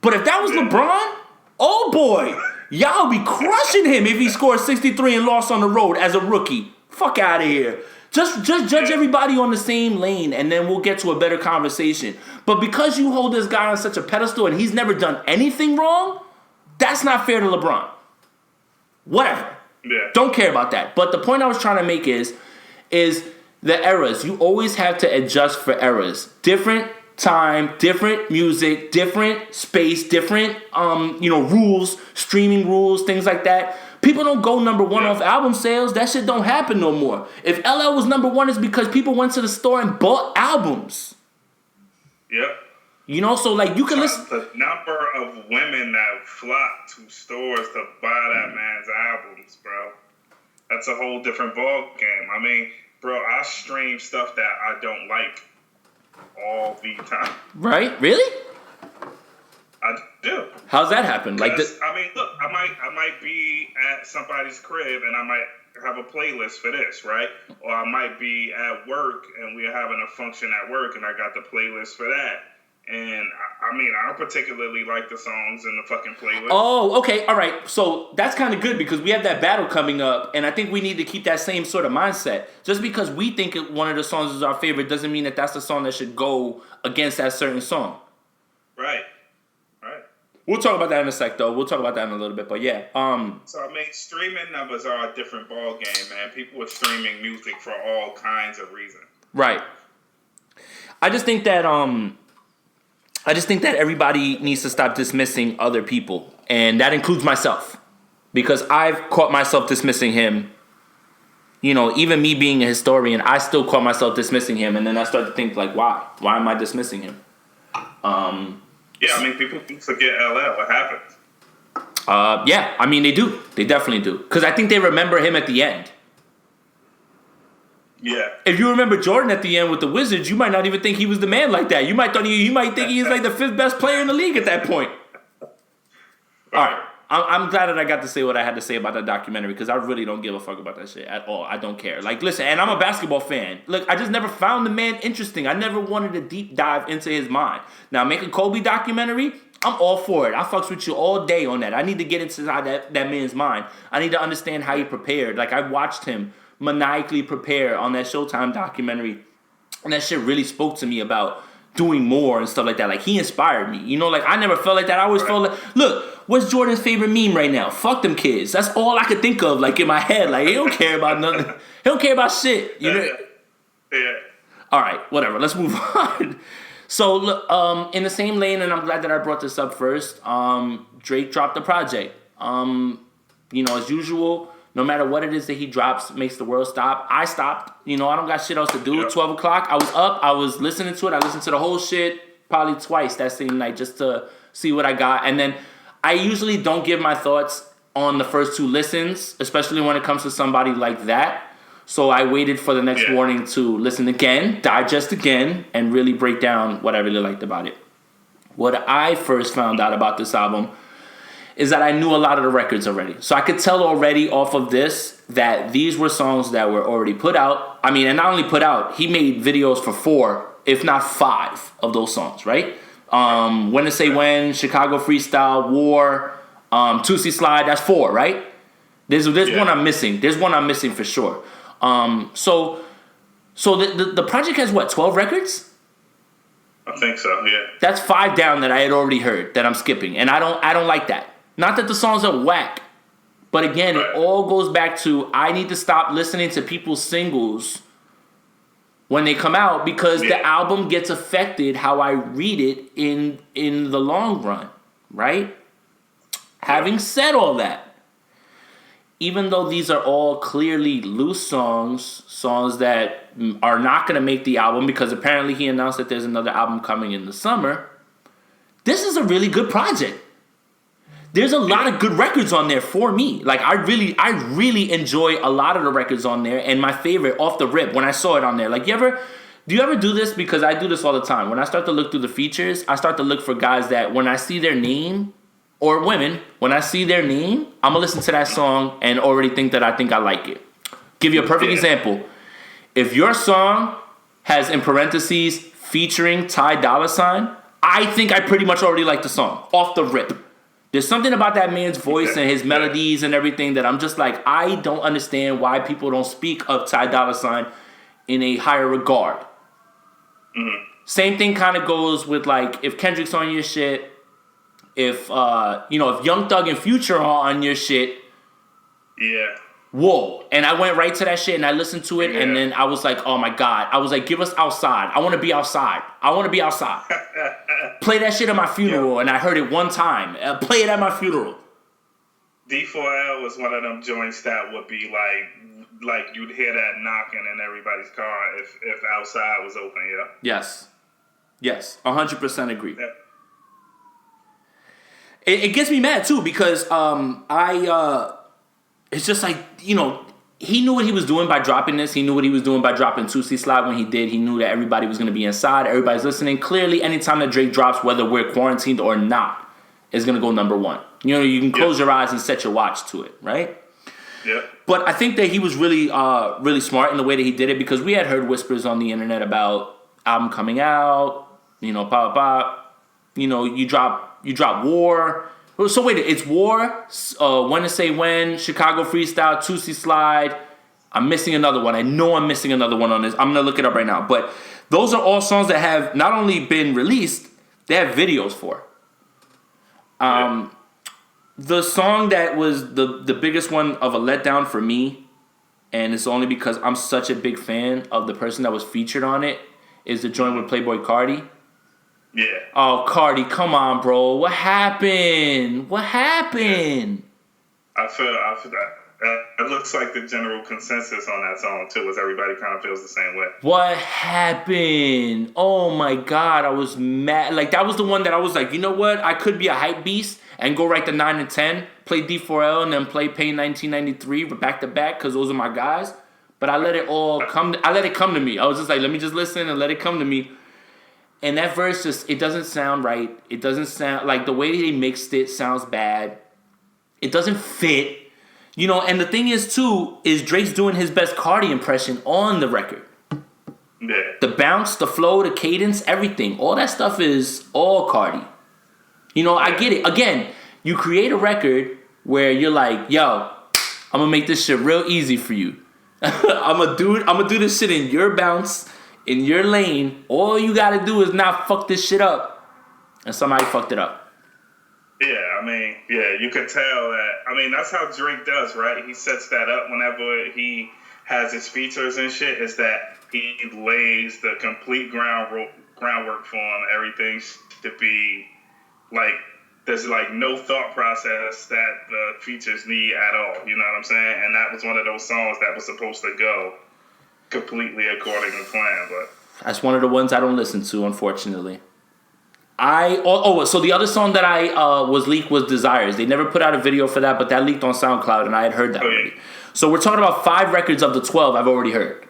But if that was LeBron, oh boy, y'all be crushing him if he scored 63 and lost on the road as a rookie. Fuck out of here. Just judge everybody on the same lane, and then we'll get to a better conversation. But because you hold this guy on such a pedestal and he's never done anything wrong, that's not fair to LeBron. Whatever. Yeah. Don't care about that. But the point I was trying to make is the eras. You always have to adjust for eras. Different time, different music, different space, different rules, streaming rules, things like that. People don't go number one off album sales. That shit don't happen no more. If LL was number one, it's because people went to the store and bought albums. Yep. So like you can listen. The number of women that flock to stores to buy that man's albums, bro. That's a whole different ball game. I mean, bro, I stream stuff that I don't like all the time. Right? Really? I do. How's that happen? Like this? I mean, look, I might be at somebody's crib and I might have a playlist for this, right? Or I might be at work and we're having a function at work and I got the playlist for that. And I mean, I don't particularly like the songs in the fucking playlist. Oh, okay, all right. So that's kind of good because we have that battle coming up, and I think we need to keep that same sort of mindset. Just because we think one of the songs is our favorite doesn't mean that that's the song that should go against that certain song. Right. We'll talk about that in a sec, though. We'll talk about that in a little bit, but yeah. So, I mean, streaming numbers are a different ball game, man. People are streaming music for all kinds of reasons. Right. I just think that everybody needs to stop dismissing other people, and that includes myself, because I've caught myself dismissing him. Even me being a historian, I still caught myself dismissing him, and then I start to think, like, why? Why am I dismissing him? Yeah, I mean, people forget LL. What happens? Yeah, I mean, they do. They definitely do. Because I think they remember him at the end. Yeah. If you remember Jordan at the end with the Wizards, you might not even think he was the man like that. You might think he was like the 5th best player in the league at that point. All right. I'm glad that I got to say what I had to say about that documentary because I really don't give a fuck about that shit at all. I don't care. Like, listen, and I'm a basketball fan. Look, I just never found the man interesting. I never wanted to deep dive into his mind. Now, make a Kobe documentary, I'm all for it. I fucks with you all day on that. I need to get inside that man's mind. I need to understand how he prepared. Like, I watched him maniacally prepare on that Showtime documentary, and that shit really spoke to me about doing more and stuff like that. Like, he inspired me. You know, like, I never felt like that. I always felt like, look, what's Jordan's favorite meme right now? Fuck them kids. That's all I could think of, like, in my head. Like, he don't care about nothing. He don't care about shit. You know? Yeah. All right, whatever. Let's move on. So, look, in the same lane, and I'm glad that I brought this up first, Drake dropped the project. You know, as usual, no matter what it is that he drops, makes the world stop. I stopped. You know, I don't got shit else to do. Yep. 12 o'clock, I was up. I was listening to it. I listened to the whole shit probably twice that same night just to see what I got. And then I usually don't give my thoughts on the first two listens, especially when it comes to somebody like that. So I waited for the next warning to listen again, digest again, and really break down what I really liked about it. What I first found out about this album is that I knew a lot of the records already. So I could tell already off of this that these were songs that were already put out. I mean, and not only put out, he made videos for 4, if not 5 of those songs, right? When to Say When, Chicago Freestyle, War, Tootsie Slide, that's 4, right? There's one I'm missing. There's one I'm missing for sure. So the project has what, 12 records? I think so, yeah. That's 5 down that I had already heard that I'm skipping, and I don't like that. Not that the songs are whack, but again, it all goes back to I need to stop listening to people's singles when they come out because the album gets affected how I read it in the long run, right? Having said all that, even though these are all clearly loose songs that are not going to make the album because apparently he announced that there's another album coming in the summer, this is a really good project. There's a lot of good records on there for me. Like, I really enjoy a lot of the records on there, and my favorite, off the rip, when I saw it on there. Like, do you ever do this? Because I do this all the time. When I start to look through the features, I start to look for guys that when I see their name, or women, when I see their name, I'm going to listen to that song and already think that I like it. Give you a perfect example. If your song has, in parentheses, featuring Ty Dolla $ign, I think I pretty much already like the song, off the rip. There's something about that man's voice and his melodies and everything that I'm just like, I don't understand why people don't speak of Ty Dolla $ign in a higher regard. Mm-hmm. Same thing kind of goes with, like, if Kendrick's on your shit, if Young Thug and Future are on your shit. Yeah. Whoa. And I went right to that shit and I listened to it and then I was like, oh my God. I was like, give us Outside. I want to be outside. Play that shit at my funeral and I heard it one time. Play it at my funeral. D4L was one of them joints that would be like you'd hear that knocking in everybody's car if Outside was open, Yes. 100% agree. Yeah. It gets me mad too because it's just like, you know, he knew what he was doing by dropping this. He knew what he was doing by dropping Tootsie Slide when he did. He knew that everybody was going to be inside. Everybody's listening. Clearly, anytime that Drake drops, whether we're quarantined or not, is going to go number 1. You know, you can close your eyes and set your watch to it, right? Yeah. But I think that he was really, really smart in the way that he did it because we had heard whispers on the internet about album coming out, you know, pop. You know, you drop War. So wait, it's War, When to Say When, Chicago Freestyle, Tootsie Slide. I'm missing another one. I know I'm missing another one on this. I'm going to look it up right now. But those are all songs that have not only been released, they have videos for. The song that was the biggest one of a letdown for me, and it's only because I'm such a big fan of the person that was featured on it, is the joint with Playboi Carti. Yeah. Oh, Cardi, come on, bro. What happened? I feel that. It looks like the general consensus on that song, too, is everybody kind of feels the same way. What happened? Oh, my God. I was mad. Like, that was the one that I was like, you know what? I could be a hype beast and go right to 9 and 10, play D4L, and then play Pain 1993 back to back because those are my guys. But I let it all come. I let it come to me. I was just like, let me just listen and let it come to me. And that verse just, it doesn't sound right. It doesn't sound, like the way they mixed it sounds bad. It doesn't fit. You know, and the thing is, too, is Drake's doing his best Cardi impression on the record. Yeah. The bounce, the flow, the cadence, everything. All that stuff is all Cardi. You know, I get it. Again, you create a record where you're like, yo, I'm gonna make this shit real easy for you. I'm gonna do this shit in your bounce, in your lane. All you gotta do is not fuck this shit up. And somebody fucked it up. Yeah, I mean, yeah, you could tell that. I mean, that's how Drake does, right? He sets that up whenever he has his features and shit, is that he lays the complete groundwork for him. Everything should be, like, there's, like, no thought process that the features need at all. You know what I'm saying? And that was one of those songs that was supposed to go completely according to plan, but... That's one of the ones I don't listen to, unfortunately. So the other song that I was leaked was Desires. They never put out a video for that, but that leaked on SoundCloud, and I had heard that already. So we're talking about 5 records of the 12 I've already heard.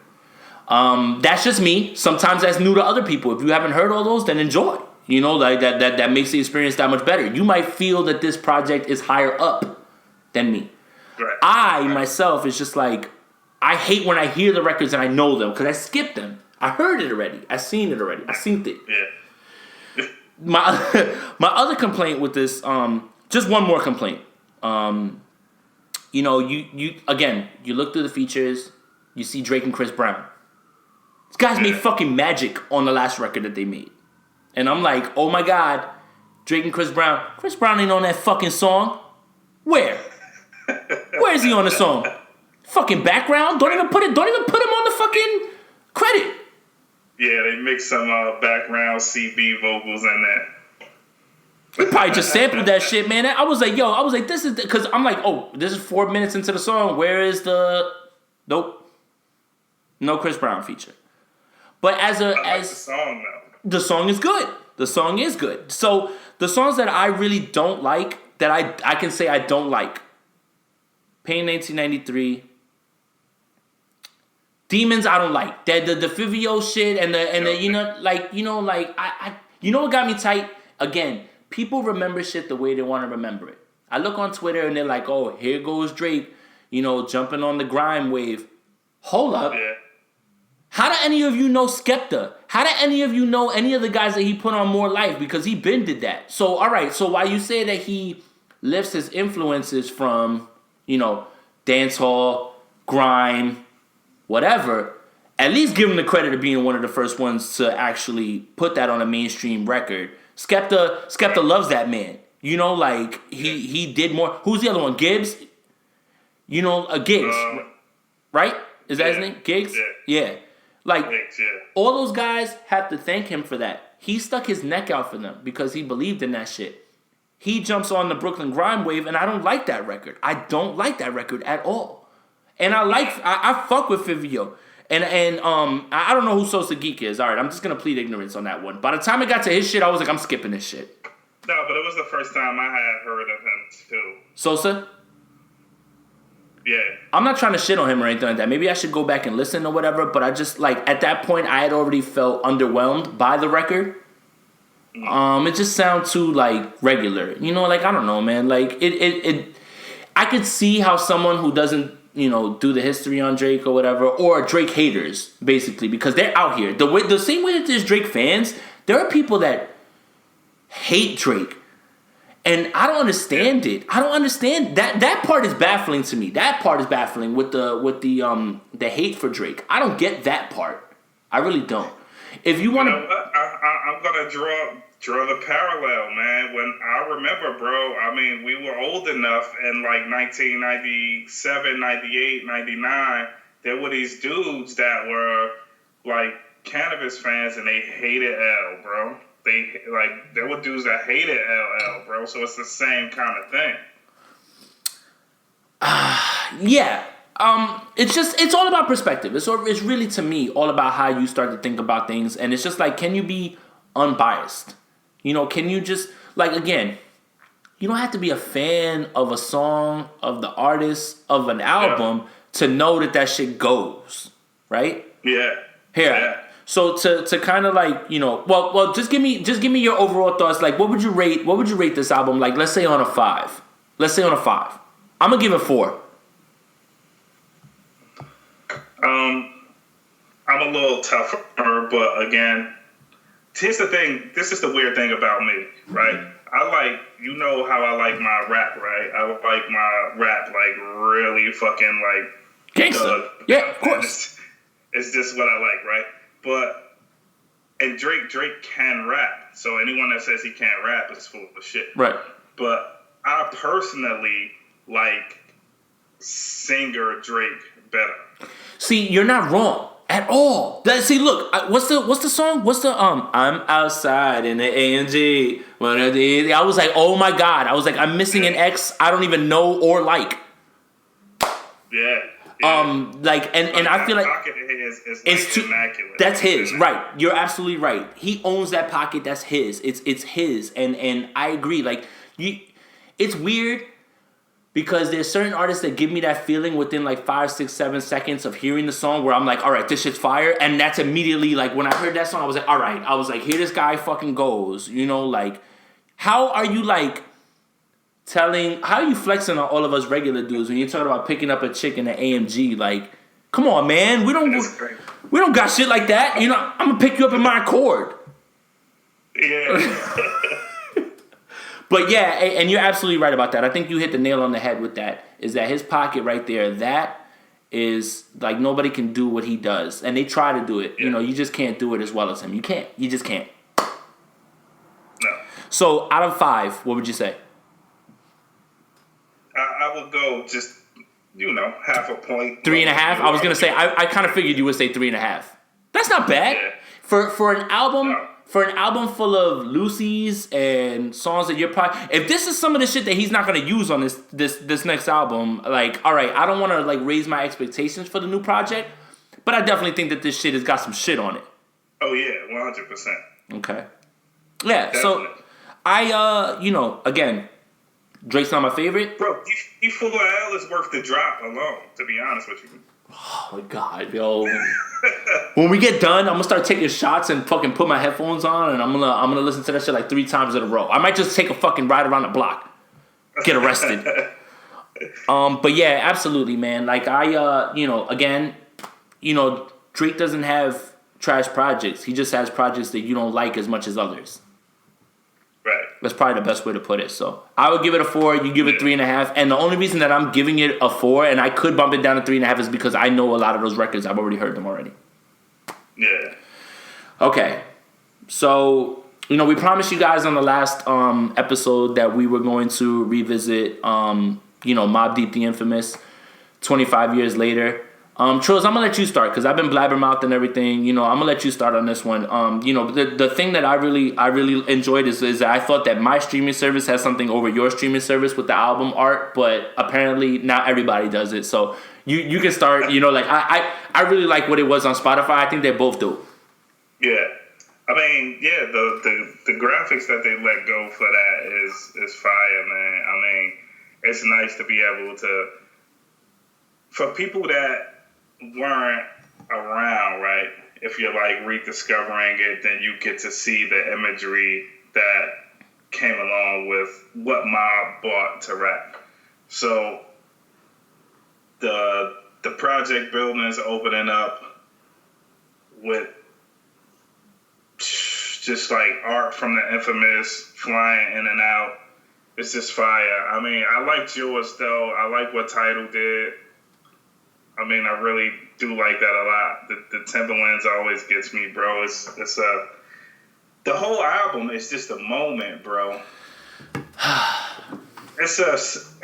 That's just me. Sometimes that's new to other people. If you haven't heard all those, then enjoy. You know, like that makes the experience that much better. You might feel that this project is higher up than me. Right. Myself, is just like, I hate when I hear the records and I know them because I skipped them. I heard it already. I seen it already. I seen it. Yeah. My other complaint with this, just one more complaint. You know, you again, you look through the features, you see Drake and Chris Brown. These guys made fucking magic on the last record that they made. And I'm like, oh my God, Drake and Chris Brown. Chris Brown ain't on that fucking song. Where? Where is he on the song? Fucking background? Don't even put him on the fucking credit. Yeah, they mixed some background CB vocals in there. He probably just sampled that shit, man. I was like, this is... Because I'm like, oh, this is 4 minutes into the song. Where is the... Nope. No Chris Brown feature. But I like the song, though. The song is good. The song is good. So, the songs that I really don't like, that I can say I don't like. Pain 1993... Demons, I don't like. The Fivio shit and the you know what got me tight? Again, people remember shit the way they want to remember it. I look on Twitter and they're like, oh, here goes Drake, you know, jumping on the grime wave. Hold up. Yeah. How do any of you know Skepta? How do any of you know any of the guys that he put on More Life? Because he been did that. So, all right, so while you say that he lifts his influences from, you know, dancehall, grime, whatever, at least give him the credit of being one of the first ones to actually put that on a mainstream record. Skepta loves that man. You know, like, he did more. Who's the other one? Gibbs? You know, Giggs. Right? Is that his name? Giggs? Yeah. Like, Giggs, all those guys have to thank him for that. He stuck his neck out for them because he believed in that shit. He jumps on the Brooklyn Grime wave, and I don't like that record. I don't like that record at all. And I fuck with Fivio. And I don't know who Sosa Geek is. All right, I'm just going to plead ignorance on that one. By the time I got to his shit, I was like, I'm skipping this shit. No, but it was the first time I had heard of him, too. Sosa? Yeah. I'm not trying to shit on him or anything like that. Maybe I should go back and listen or whatever, but I just, like, at that point, I had already felt underwhelmed by the record. It just sounds too, like, regular. You know, like, I don't know, man. Like, I could see how someone who doesn't, you know, do the history on Drake or whatever, or Drake haters, basically, because they're out here. The same way that there's Drake fans, there are people that hate Drake. And I don't understand it. I don't understand that part is baffling to me. That part is baffling with the hate for Drake. I don't get that part. I really don't. If you want to, I'm gonna draw the parallel, man. When I remember, bro, I mean, we were old enough in like 1997, 98, 99. There were these dudes that were like cannabis fans, and they hated L, bro. There were dudes that hated LL, bro. So it's the same kind of thing. Yeah. It's all about perspective. It's really, to me, all about how you start to think about things. And it's just like, can you be unbiased? You know, can you just, like, again, you don't have to be a fan of a song, of the artist, of an album to know that shit goes, right? Yeah. Here. Yeah. So to kind of like, you know, well, just give me your overall thoughts. Like, what would you rate this album? Like, let's say on a 5. Let's say on a 5. I'm gonna give it 4. I'm a little tougher, but again, here's the thing. This is the weird thing about me, right? I like, you know how I like my rap, right? I like my rap like really fucking like Gangsta. Yeah, of course. It's just what I like, right? But and Drake can rap. So anyone that says he can't rap is full of shit. Right. But I personally like singer Drake better. See, you're not wrong at all. See, look, what's the song? What's the I'm outside in the AMG. I was like, oh my god. I was like, I'm missing an X I don't even know or like. Yeah. Like, and I feel like pocket of his is it's like immaculate. That's his, right? You're absolutely right. He owns that pocket. That's his. It's his, and I agree. Like it's weird because there's certain artists that give me that feeling within like 5, 6, 7 seconds of hearing the song where I'm like, all right, this shit's fire, and that's immediately like when I heard that song, I was like, all right, I was like, here this guy fucking goes, you know, like how are you like? How are you flexing on all of us regular dudes when you're talking about picking up a chick in an AMG? Like, come on, man. We don't got shit like that. You know, I'm gonna pick you up in my Accord. Yeah. But yeah, and you're absolutely right about that. I think you hit the nail on the head with that. Is that his pocket right there? That is like nobody can do what he does, and they try to do it. Yeah. You know, you just can't do it as well as him. You can't. You just can't. No. So out of 5, what would you say? I would go just, you know, half a point. 3.5. I was gonna say I kind of figured you would say 3.5. That's not bad for an album. No. For an album full of Lucy's and songs that you're probably, if this is some of the shit that he's not gonna use on this next album, like, all right, I don't want to like raise my expectations for the new project, but I definitely think that this shit has got some shit on it. Oh yeah, 100%. Okay. Yeah. Definitely. So I you know, again, Drake's not my favorite. Bro, he full of L is worth the drop alone, to be honest with you. Oh my god, yo. When we get done, I'm gonna start taking shots and fucking put my headphones on, and I'm gonna listen to that shit like 3 times in a row. I might just take a fucking ride around the block. Get arrested. But yeah, absolutely, man. Like I you know, again, you know, Drake doesn't have trash projects. He just has projects that you don't like as much as others. Right. That's probably the best way to put it. So I would give it a 4. You give it 3.5. And the only reason that I'm giving it a 4, and I could bump it down to 3.5, is because I know a lot of those records. I've already heard them already. Yeah. Okay. So, you know, we promised you guys on the last episode that we were going to revisit, you know, Mobb Deep the Infamous 25 years later. Trills, I'm gonna let you start because I've been blabbermouth and everything. You know, I'm gonna let you start on this one. You know, the thing that I really enjoyed is that I thought that my streaming service has something over your streaming service with the album art, but apparently not everybody does it. So you can start. You know, like I really like what it was on Spotify. I think they both do. Yeah, I mean, yeah, the graphics that they let go for that is fire, man. I mean, it's nice to be able to, for people that weren't around, right? If you're like rediscovering it, then you get to see the imagery that came along with what Mobb brought to rap. So the project buildings opening up with just like art from the Infamous flying in and out. It's just fire. I mean, I liked yours though. I like what Tidal did. I mean, I really do like that a lot. The Timberlands always gets me, bro. It's the whole album is just a moment, bro. This is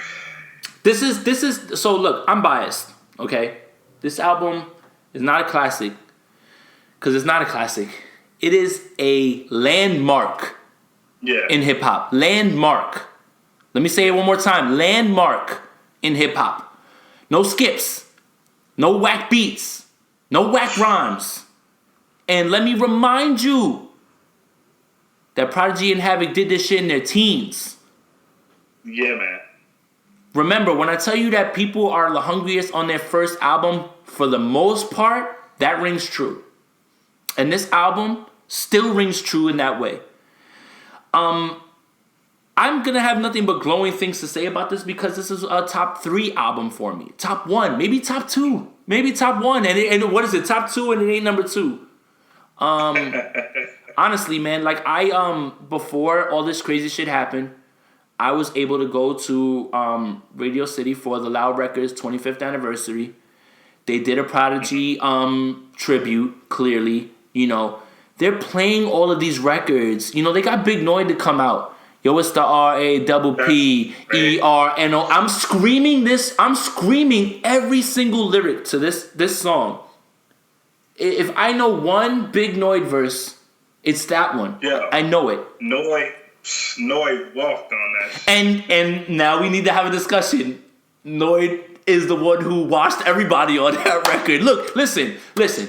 so look, I'm biased, okay? This album is not a classic because it's not a classic. It is a landmark in hip hop. Landmark. Let me say it one more time. Landmark in hip hop. No skips. No whack beats. No whack rhymes. And let me remind you that Prodigy and Havoc did this shit in their teens. Yeah, man. Remember, when I tell you that people are the hungriest on their first album, for the most part, that rings true. And this album still rings true in that way. I'm gonna have nothing but glowing things to say about this because this is a top 3 album for me. Top 1, maybe top 2, maybe top 1, and what is it? Top 2, and it ain't number 2. Honestly, man, like I before all this crazy shit happened, I was able to go to Radio City for the Loud Records 25th anniversary. They did a Prodigy tribute. Clearly, you know, they're playing all of these records. You know, they got Big Noid to come out. Yo, it's the RAPPERNO. I'm screaming this. I'm screaming every single lyric to this song. If I know one Big Noid verse, it's that one. Yeah, I know it. Noid walked on that shit. And now we need to have a discussion. Noid is the one who washed everybody on that record. Look, listen.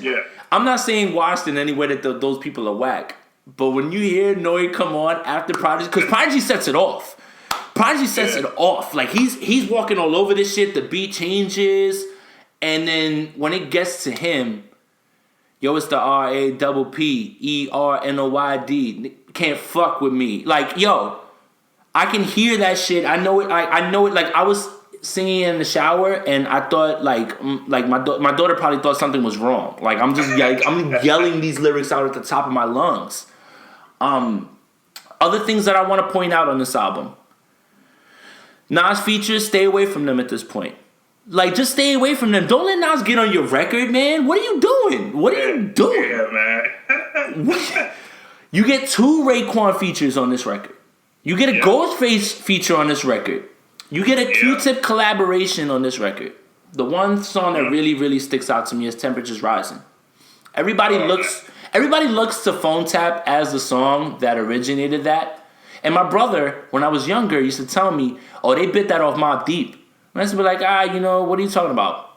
Yeah. I'm not saying washed in any way that those people are whack. But when you hear Noid come on after Prodigy, because Prodigy sets it off. Prodigy sets it off. Like, he's walking all over this shit. The beat changes. And then when it gets to him, yo, it's the RAPPERNOYD. Can't fuck with me. Like, yo, I can hear that shit. I know it. I know it. Like, I was singing in the shower, and I thought, like my daughter probably thought something was wrong. Like, I'm yelling these lyrics out at the top of my lungs. Other things that I want to point out on this album. Nas features, stay away from them at this point. Like, just stay away from them. Don't let Nas get on your record, man. What are you doing? Yeah, man. You get 2 Raekwon features on this record. You get a Ghostface feature on this record. You get a Q-Tip collaboration on this record. The one song that really, really sticks out to me is Temperatures Rising. Everybody looks to Phone Tap as the song that originated that. And my brother, when I was younger, used to tell me, oh, they bit that off Mobb Deep. And I used to be like, you know, what are you talking about?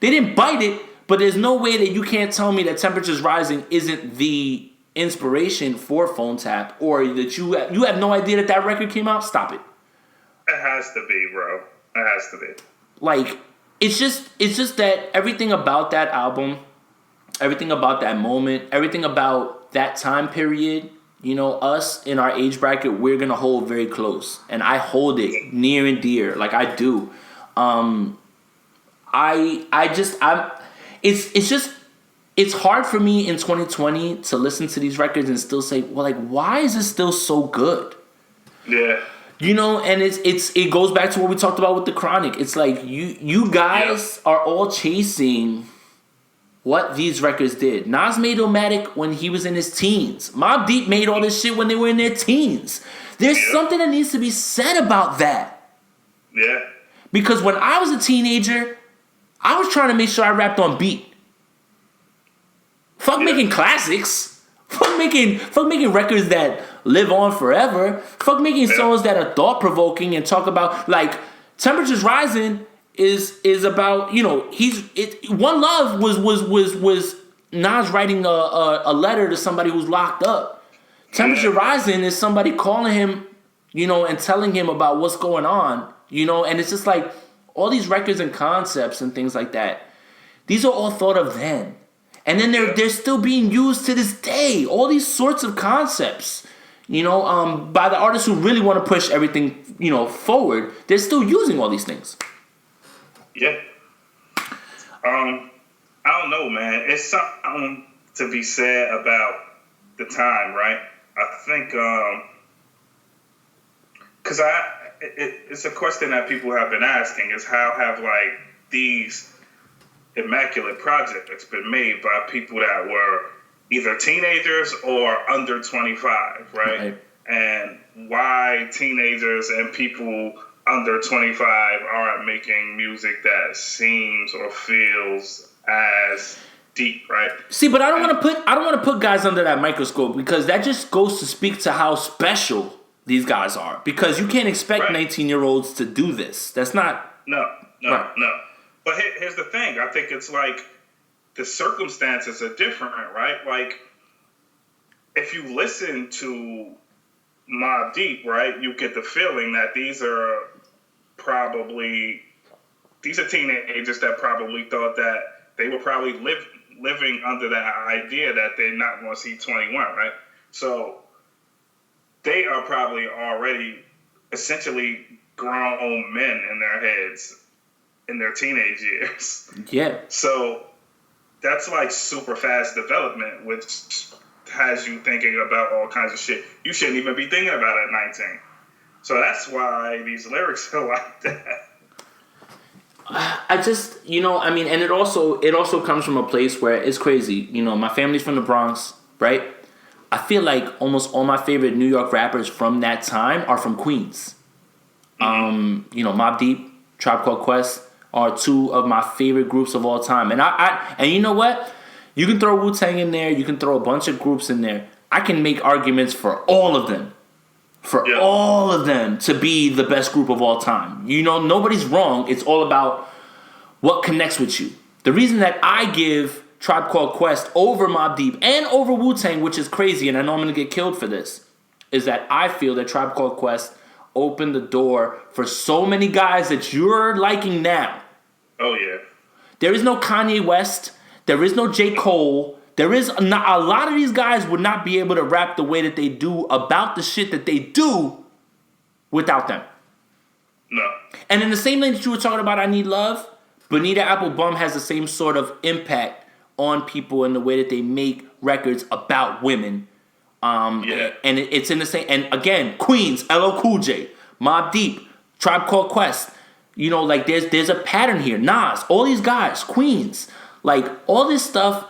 They didn't bite it, but there's no way that you can't tell me that Temperatures Rising isn't the inspiration for Phone Tap, or that you have no idea that record came out. Stop it. It has to be, bro. It has to be. Like, it's just that everything about that album, everything about that moment, everything about that time period, you know, us in our age bracket, we're gonna hold very close, and I hold it near and dear, like I do. It's hard for me in 2020 to listen to these records and still say, well, like, why is it still so good? Yeah. You know, and it goes back to what we talked about with the Chronic. It's like you guys are all chasing what these records did. Nas made Illmatic when he was in his teens. Mobb Deep made all this shit when they were in their teens. There's something that needs to be said about that. Yeah. Because when I was a teenager, I was trying to make sure I rapped on beat. Fuck making classics. Fuck making records that live on forever. Fuck making songs that are thought-provoking and talk about, like, Temperatures Rising is about, you know, One Love was Nas writing a letter to somebody who's locked up. Temperature Rising is somebody calling him, you know, and telling him about what's going on, you know, and it's just like all these records and concepts and things like that. These are all thought of then. And then they're still being used to this day. All these sorts of concepts, you know, by the artists who really want to push everything, you know, forward. They're still using all these things. Yeah. I don't know, man. It's something to be said about the time, right? I think, because it's a question that people have been asking, is how have, like, these immaculate projects been made by people that were either teenagers or under 25, right? And why teenagers and people under 25 aren't making music that seems or feels as deep, right? See, but I don't want to put guys under that microscope, because that just goes to speak to how special these guys are. Because you can't expect 19-year-olds to do this. That's not no. But here's the thing. I think it's like the circumstances are different, right? Like, if you listen to Mobb Deep, right, you get the feeling that these are teenagers that probably thought that they were probably living under that idea that they're not going to see 21, right? So they are probably already essentially grown men in their heads in their teenage years. Yeah. So that's like super fast development, which has you thinking about all kinds of shit you shouldn't even be thinking about at 19. So that's why these lyrics are like that. I just, and it also comes from a place where it's crazy. My family's from the Bronx, right? I feel like almost all my favorite New York rappers from that time are from Queens. Mobb Deep, Tribe Called Quest are two of my favorite groups of all time. And you know what? You can throw Wu-Tang in there. You can throw a bunch of groups in there. I can make arguments for all of them. All of them to be the best group of all time. Nobody's wrong. It's all about what connects with you. The reason that I give Tribe Called Quest over Mobb Deep and over Wu-Tang, which is crazy, and I know I'm going to get killed for this, is that I feel that Tribe Called Quest opened the door for so many guys that you're liking now. Oh, yeah. There is no Kanye West. There is no J. Cole. There is not, a lot of these guys would not be able to rap the way that they do about the shit that they do without them. No. And in the same lane that you were talking about, I Need Love, Bonita Applebum has the same sort of impact on people in the way that they make records about women. And it's in the same, and again, Queens, LL Cool J, Mobb Deep, Tribe Called Quest. There's a pattern here. Nas, all these guys, Queens, all this stuff.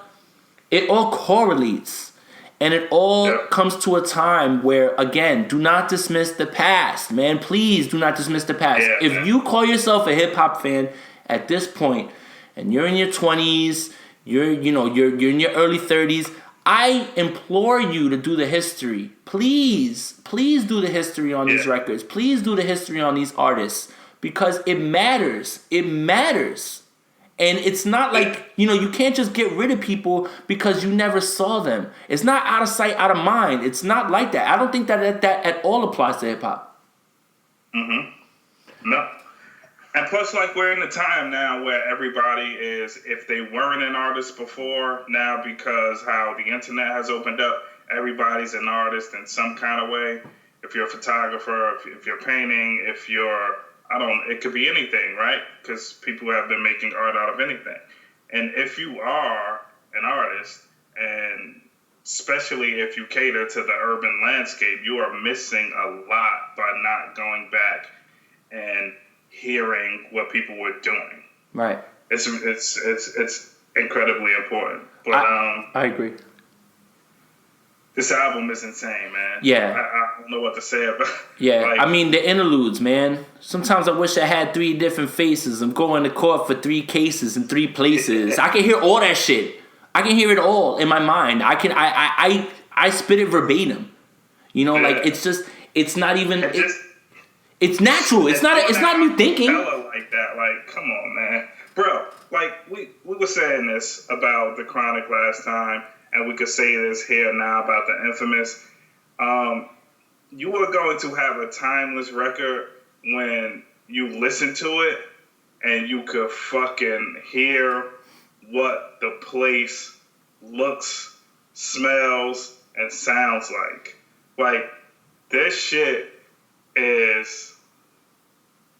It all correlates, and it all comes to a time where, again, do not dismiss the past, man. Please do not dismiss the past. If you call yourself a hip hop fan at this point, and you're in your 20s, you're in your early 30s, I implore you to do the history. Please do the history on these records. Please do the history on these artists, because it matters. It matters. And it's not like, you can't just get rid of people because you never saw them. It's not out of sight, out of mind. It's not like that. I don't think that at all applies to hip-hop. No. And plus, we're in a time now where everybody is, if they weren't an artist before, now because how the internet has opened up, everybody's an artist in some kind of way. If you're a photographer, if you're painting, if you're... it could be anything, right? Because people have been making art out of anything. And if you are an artist, and especially if you cater to the urban landscape, you are missing a lot by not going back and hearing what people were doing. Right. It's incredibly important. But I agree. This album is insane, man. Yeah. I don't know what to say about it. Yeah, the interludes, man. Sometimes I wish I had 3 different faces. I'm going to court for 3 cases in 3 places. I can hear all that shit. I can hear it all in my mind. I spit it verbatim. It's just, it's not even, it's natural. It's not new thinking. Like that, come on, man. Bro, we were saying this about the Chronic last time, and we could say this here now about the Infamous. You are going to have a timeless record when you listen to it and you could fucking hear what the place looks, smells, and sounds like. This shit is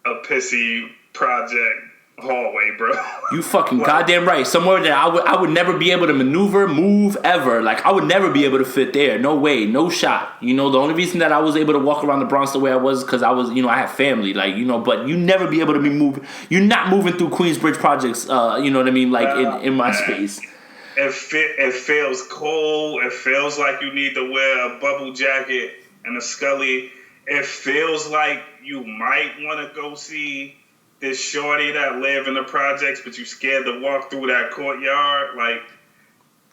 a pissy project hallway, bro. You fucking goddamn right. Somewhere that I would never be able to move ever. I would never be able to fit there. No way, no shot. The only reason that I was able to walk around the Bronx the way I was because I was, I have family. But you never be able to be moving. You're not moving through Queensbridge projects. You know what I mean? In my space. It feels cold. It feels like you need to wear a bubble jacket and a Scully. It feels like you might want to go see this shorty that live in the projects, but you scared to walk through that courtyard.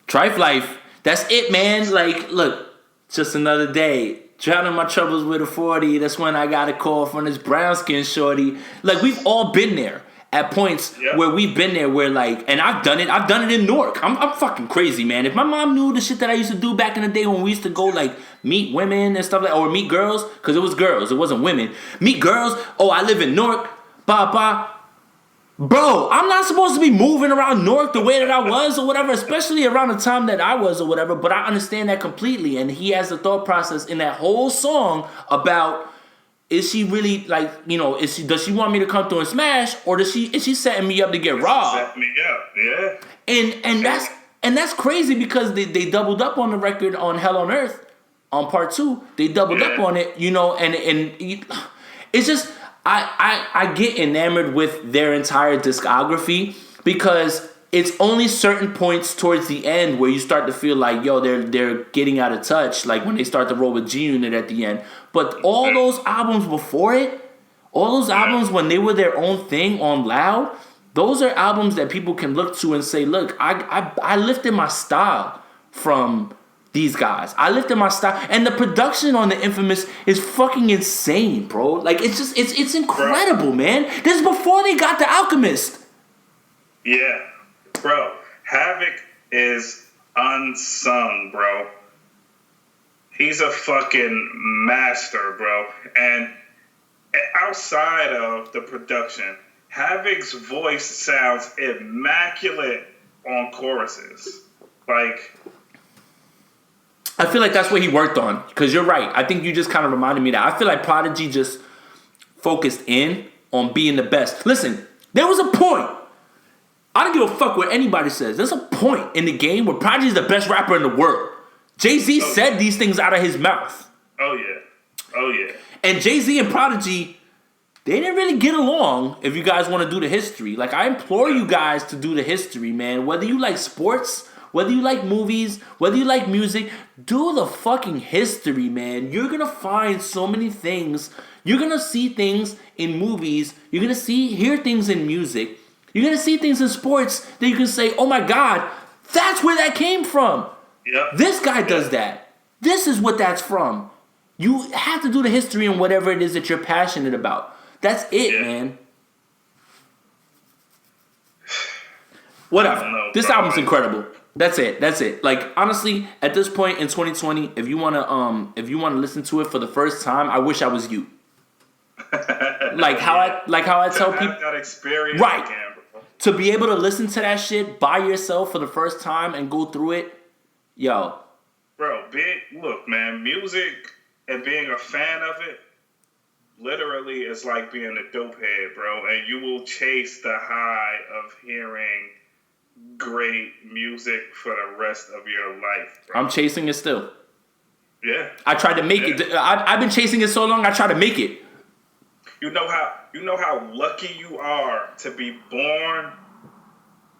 Trife life. That's it, man. Look, just another day. Drowning my troubles with a 40. That's when I got a call from this brown skin shorty. We've all been there at points where we've been there where and I've done it. I've done it in Newark. I'm fucking crazy, man. If my mom knew the shit that I used to do back in the day when we used to go meet women and stuff or meet girls, because it was girls, it wasn't women. Meet girls. Oh, I live in Newark. Bro, I'm not supposed to be moving around Newark the way that I was or whatever, especially around the time that I was or whatever, but I understand that completely. And he has the thought process in that whole song about, is she really like, does she want me to come through and smash, or is she setting me up to get robbed? Set me up, yeah. And that's crazy because they doubled up on the record on Hell on Earth on part 2. They doubled up on it, and it's just I get enamored with their entire discography because it's only certain points towards the end where you start to feel like, yo, they're getting out of touch, like when they start to roll with G Unit at the end. But all those albums before it, all those albums when they were their own thing on Loud, those are albums that people can look to and say, look, I lifted my style from these guys. I lifted my style. And the production on the Infamous is fucking insane, bro. Like, it's incredible, man. This is before they got The Alchemist. Yeah. Bro, Havoc is unsung, bro. He's a fucking master, bro. And outside of the production, Havoc's voice sounds immaculate on choruses. Like, I feel like that's what he worked on. Because you're right. I think you just kind of reminded me that. I feel like Prodigy just focused in on being the best. Listen, there was a point. I don't give a fuck what anybody says. There's a point in the game where Prodigy is the best rapper in the world. Jay-Z said these things out of his mouth. Oh, yeah. Oh, yeah. And Jay-Z and Prodigy, they didn't really get along if you guys want to do the history. Like, I implore you guys to do the history, man. Whether you like sports, whether you like movies, whether you like music, do the fucking history, man. You're going to find so many things. You're going to see things in movies. You're going to hear things in music. You're going to see things in sports that you can say, oh my God, that's where that came from. Yep. This guy does that. This is what that's from. You have to do the history and whatever it is that you're passionate about. That's it, man. Whatever. This album's incredible. That's it. Like, honestly, at this point in 2020, if you wanna listen to it for the first time, I wish I was you. like how I tell people that experience right. Again, to be able to listen to that shit by yourself for the first time and go through it, yo. Bro, look, man, music and being a fan of it literally is like being a dope head, bro. And you will chase the high of hearing great music for the rest of your life, bro. I'm chasing it still. Yeah. I tried to make it. I've been chasing it so long, I try to make it. You know how lucky you are to be born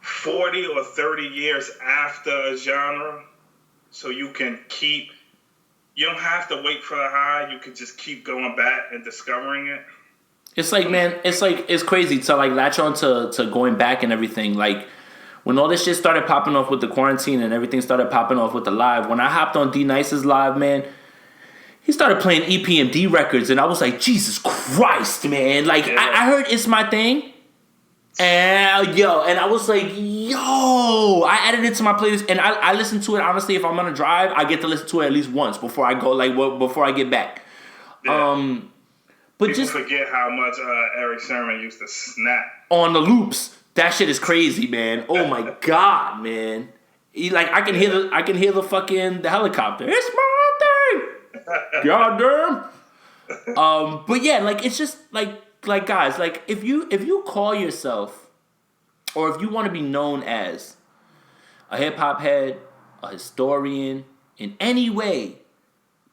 40 or 30 years after a genre, so you can keep. You don't have to wait for the high. You can just keep going back and discovering it. It's like, man, it's crazy to like latch on to going back and everything. Like, when all this shit started popping off with the quarantine and everything started popping off with the live, when I hopped on D Nice's live, man, he started playing EPMD records, and I was like, Jesus Christ, man. Like, yeah. I heard It's My Thing, and I was like, I added it to my playlist, and I listen to it, honestly, if I'm on a drive, I get to listen to it at least once before I go, before I get back. Yeah. But people just forget how much Eric Sherman used to snap. On the loops. That shit is crazy, man. Oh my God, man. I can hear the fucking the helicopter. It's my thing. Goddamn. But yeah, like, it's just like guys, like, if you call yourself, or if you want to be known as a hip hop head, a historian, in any way,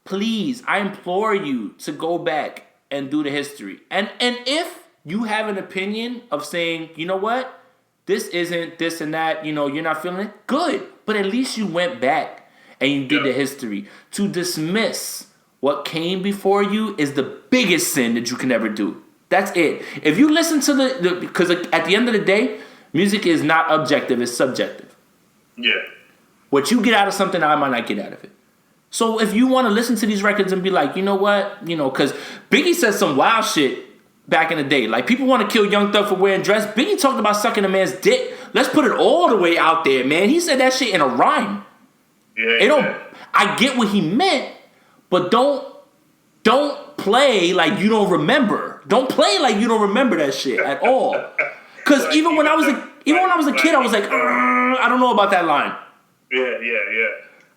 please, I implore you to go back and do the history. And if you have an opinion of saying, you know what, this isn't this and that, you're not feeling it, good. But at least you went back and you did the history. To dismiss what came before you is the biggest sin that you can ever do. That's it. If you listen to because at the end of the day, music is not objective, it's subjective. Yeah. What you get out of something, I might not get out of it. So if you want to listen to these records and be like, you know what, because Biggie said some wild shit back in the day. Like, people want to kill Young Thug for wearing dress. Biggie talked about sucking a man's dick. Let's put it all the way out there, man. He said that shit in a rhyme. Yeah. I get what he meant, but don't play like you don't remember. Don't play like you don't remember that shit at all. Because even when I was a kid, I was like, I don't know about that line. Yeah.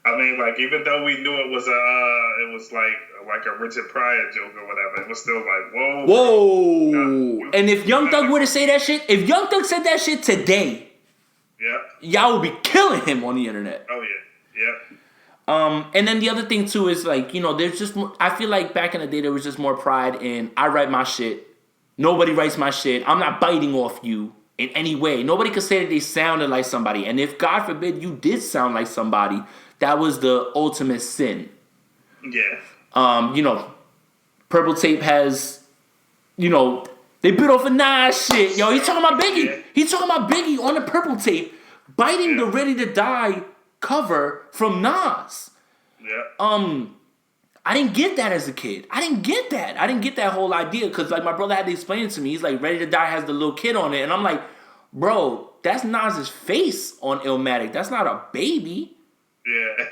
I mean, like, even though we knew it was like a Richard Pryor joke or whatever, it was still like, whoa. No, and if Young Thug were to say that shit, if Young Thug said that shit today, y'all would be killing him on the internet. Oh yeah. And then the other thing too is like, there's just more, I feel like back in the day there was just more pride in I write my shit. Nobody writes my shit. I'm not biting off you in any way. Nobody could say that they sounded like somebody. And if God forbid you did sound like somebody, that was the ultimate sin. Yeah. Purple Tape has, they bit off a Nas shit. Yo, he's talking about Biggie. Yeah. He's talking about Biggie on the Purple Tape biting the Ready to Die cover from Nas. Yeah. I didn't get that as a kid. I didn't get that whole idea because like my brother had to explain it to me. He's like, Ready to Die has the little kid on it. And I'm like, bro, that's Nas's face on Illmatic. That's not a baby. Yeah.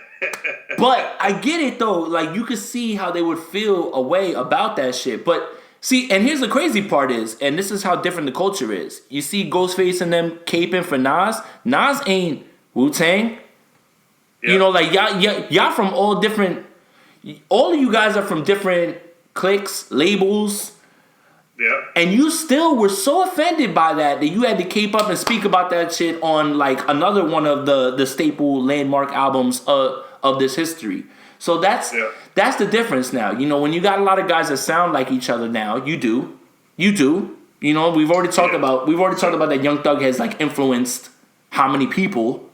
But I get it though. Like you could see how they would feel a way about that shit. But see, and here's the crazy part is, and this is how different the culture is. You see Ghostface and them caping for Nas. Nas ain't Wu-Tang. Yeah. Like y'all from all different. All of you guys are from different cliques, labels. Yeah. And you still were so offended by that you had to cape up and speak about that shit on like another one of the staple landmark albums of this history. So that's the difference now. When you got a lot of guys that sound like each other now, you do. We've already talked about that Young Thug has like influenced how many people.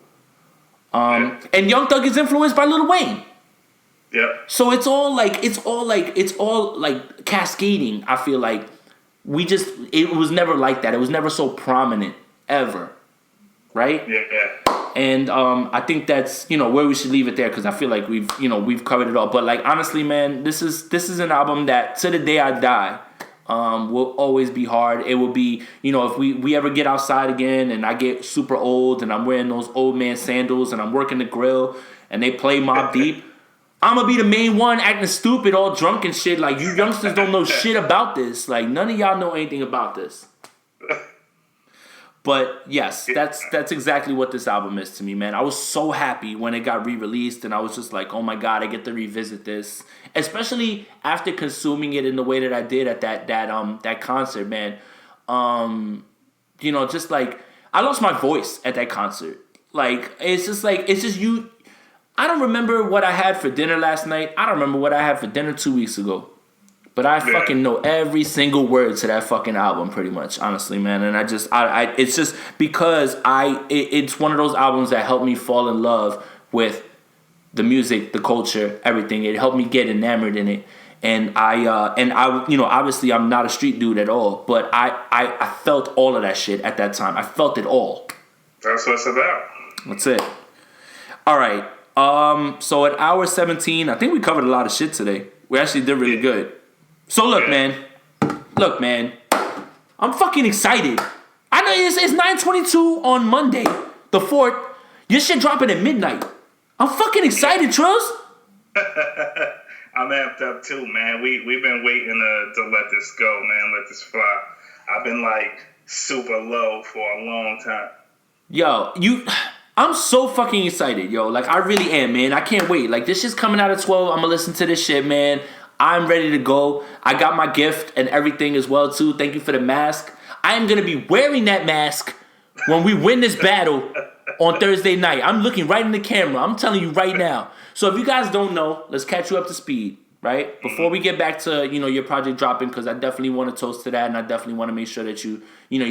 And Young Thug is influenced by Lil Wayne. Yeah. So it's all like cascading. I feel like it was never like that. It was never so prominent ever, right? Yeah. And I think that's where we should leave it there because I feel like we've covered it all. But like honestly, man, this is an album that to the day I die will always be hard. It will be if we ever get outside again and I get super old and I'm wearing those old man sandals and I'm working the grill and they play Mobb Deep. I'm gonna be the main one acting stupid, all drunk and shit. Like, you youngsters don't know shit about this. Like, none of y'all know anything about this. But, yes, that's exactly what this album is to me, man. I was so happy when it got re-released, and I was just like, oh my God, I get to revisit this. Especially after consuming it in the way that I did at that concert, man. Just like, I lost my voice at that concert. Like, it's just you... I don't remember what I had for dinner last night. I don't remember what I had for dinner 2 weeks ago. But I fucking know every single word to that fucking album pretty much, honestly, man. And it's just because it's one of those albums that helped me fall in love with the music, the culture, everything. It helped me get enamored in it. And I obviously I'm not a street dude at all, but I felt all of that shit at that time. I felt it all. That's what it's about. That's it. All right. So at hour 17, I think we covered a lot of shit today. We actually did really good. So look, man, I'm fucking excited. I know it's 9:22 on Monday, the 4th. Your shit dropping at midnight. I'm fucking excited, Trills. I'm amped up too, man. We've been waiting to let this go, man. Let this fly. I've been like super low for a long time. Yo, I'm so fucking excited, yo. Like, I really am, man. I can't wait. Like, this shit's coming out at 12. I'm gonna listen to this shit, man. I'm ready to go. I got my gift and everything as well, too. Thank you for the mask. I am gonna be wearing that mask when we win this battle on Thursday night. I'm looking right in the camera. I'm telling you right now. So if you guys don't know, let's catch you up to speed, right? Before we get back to, your project dropping, because I definitely want to toast to that, and I definitely want to make sure that you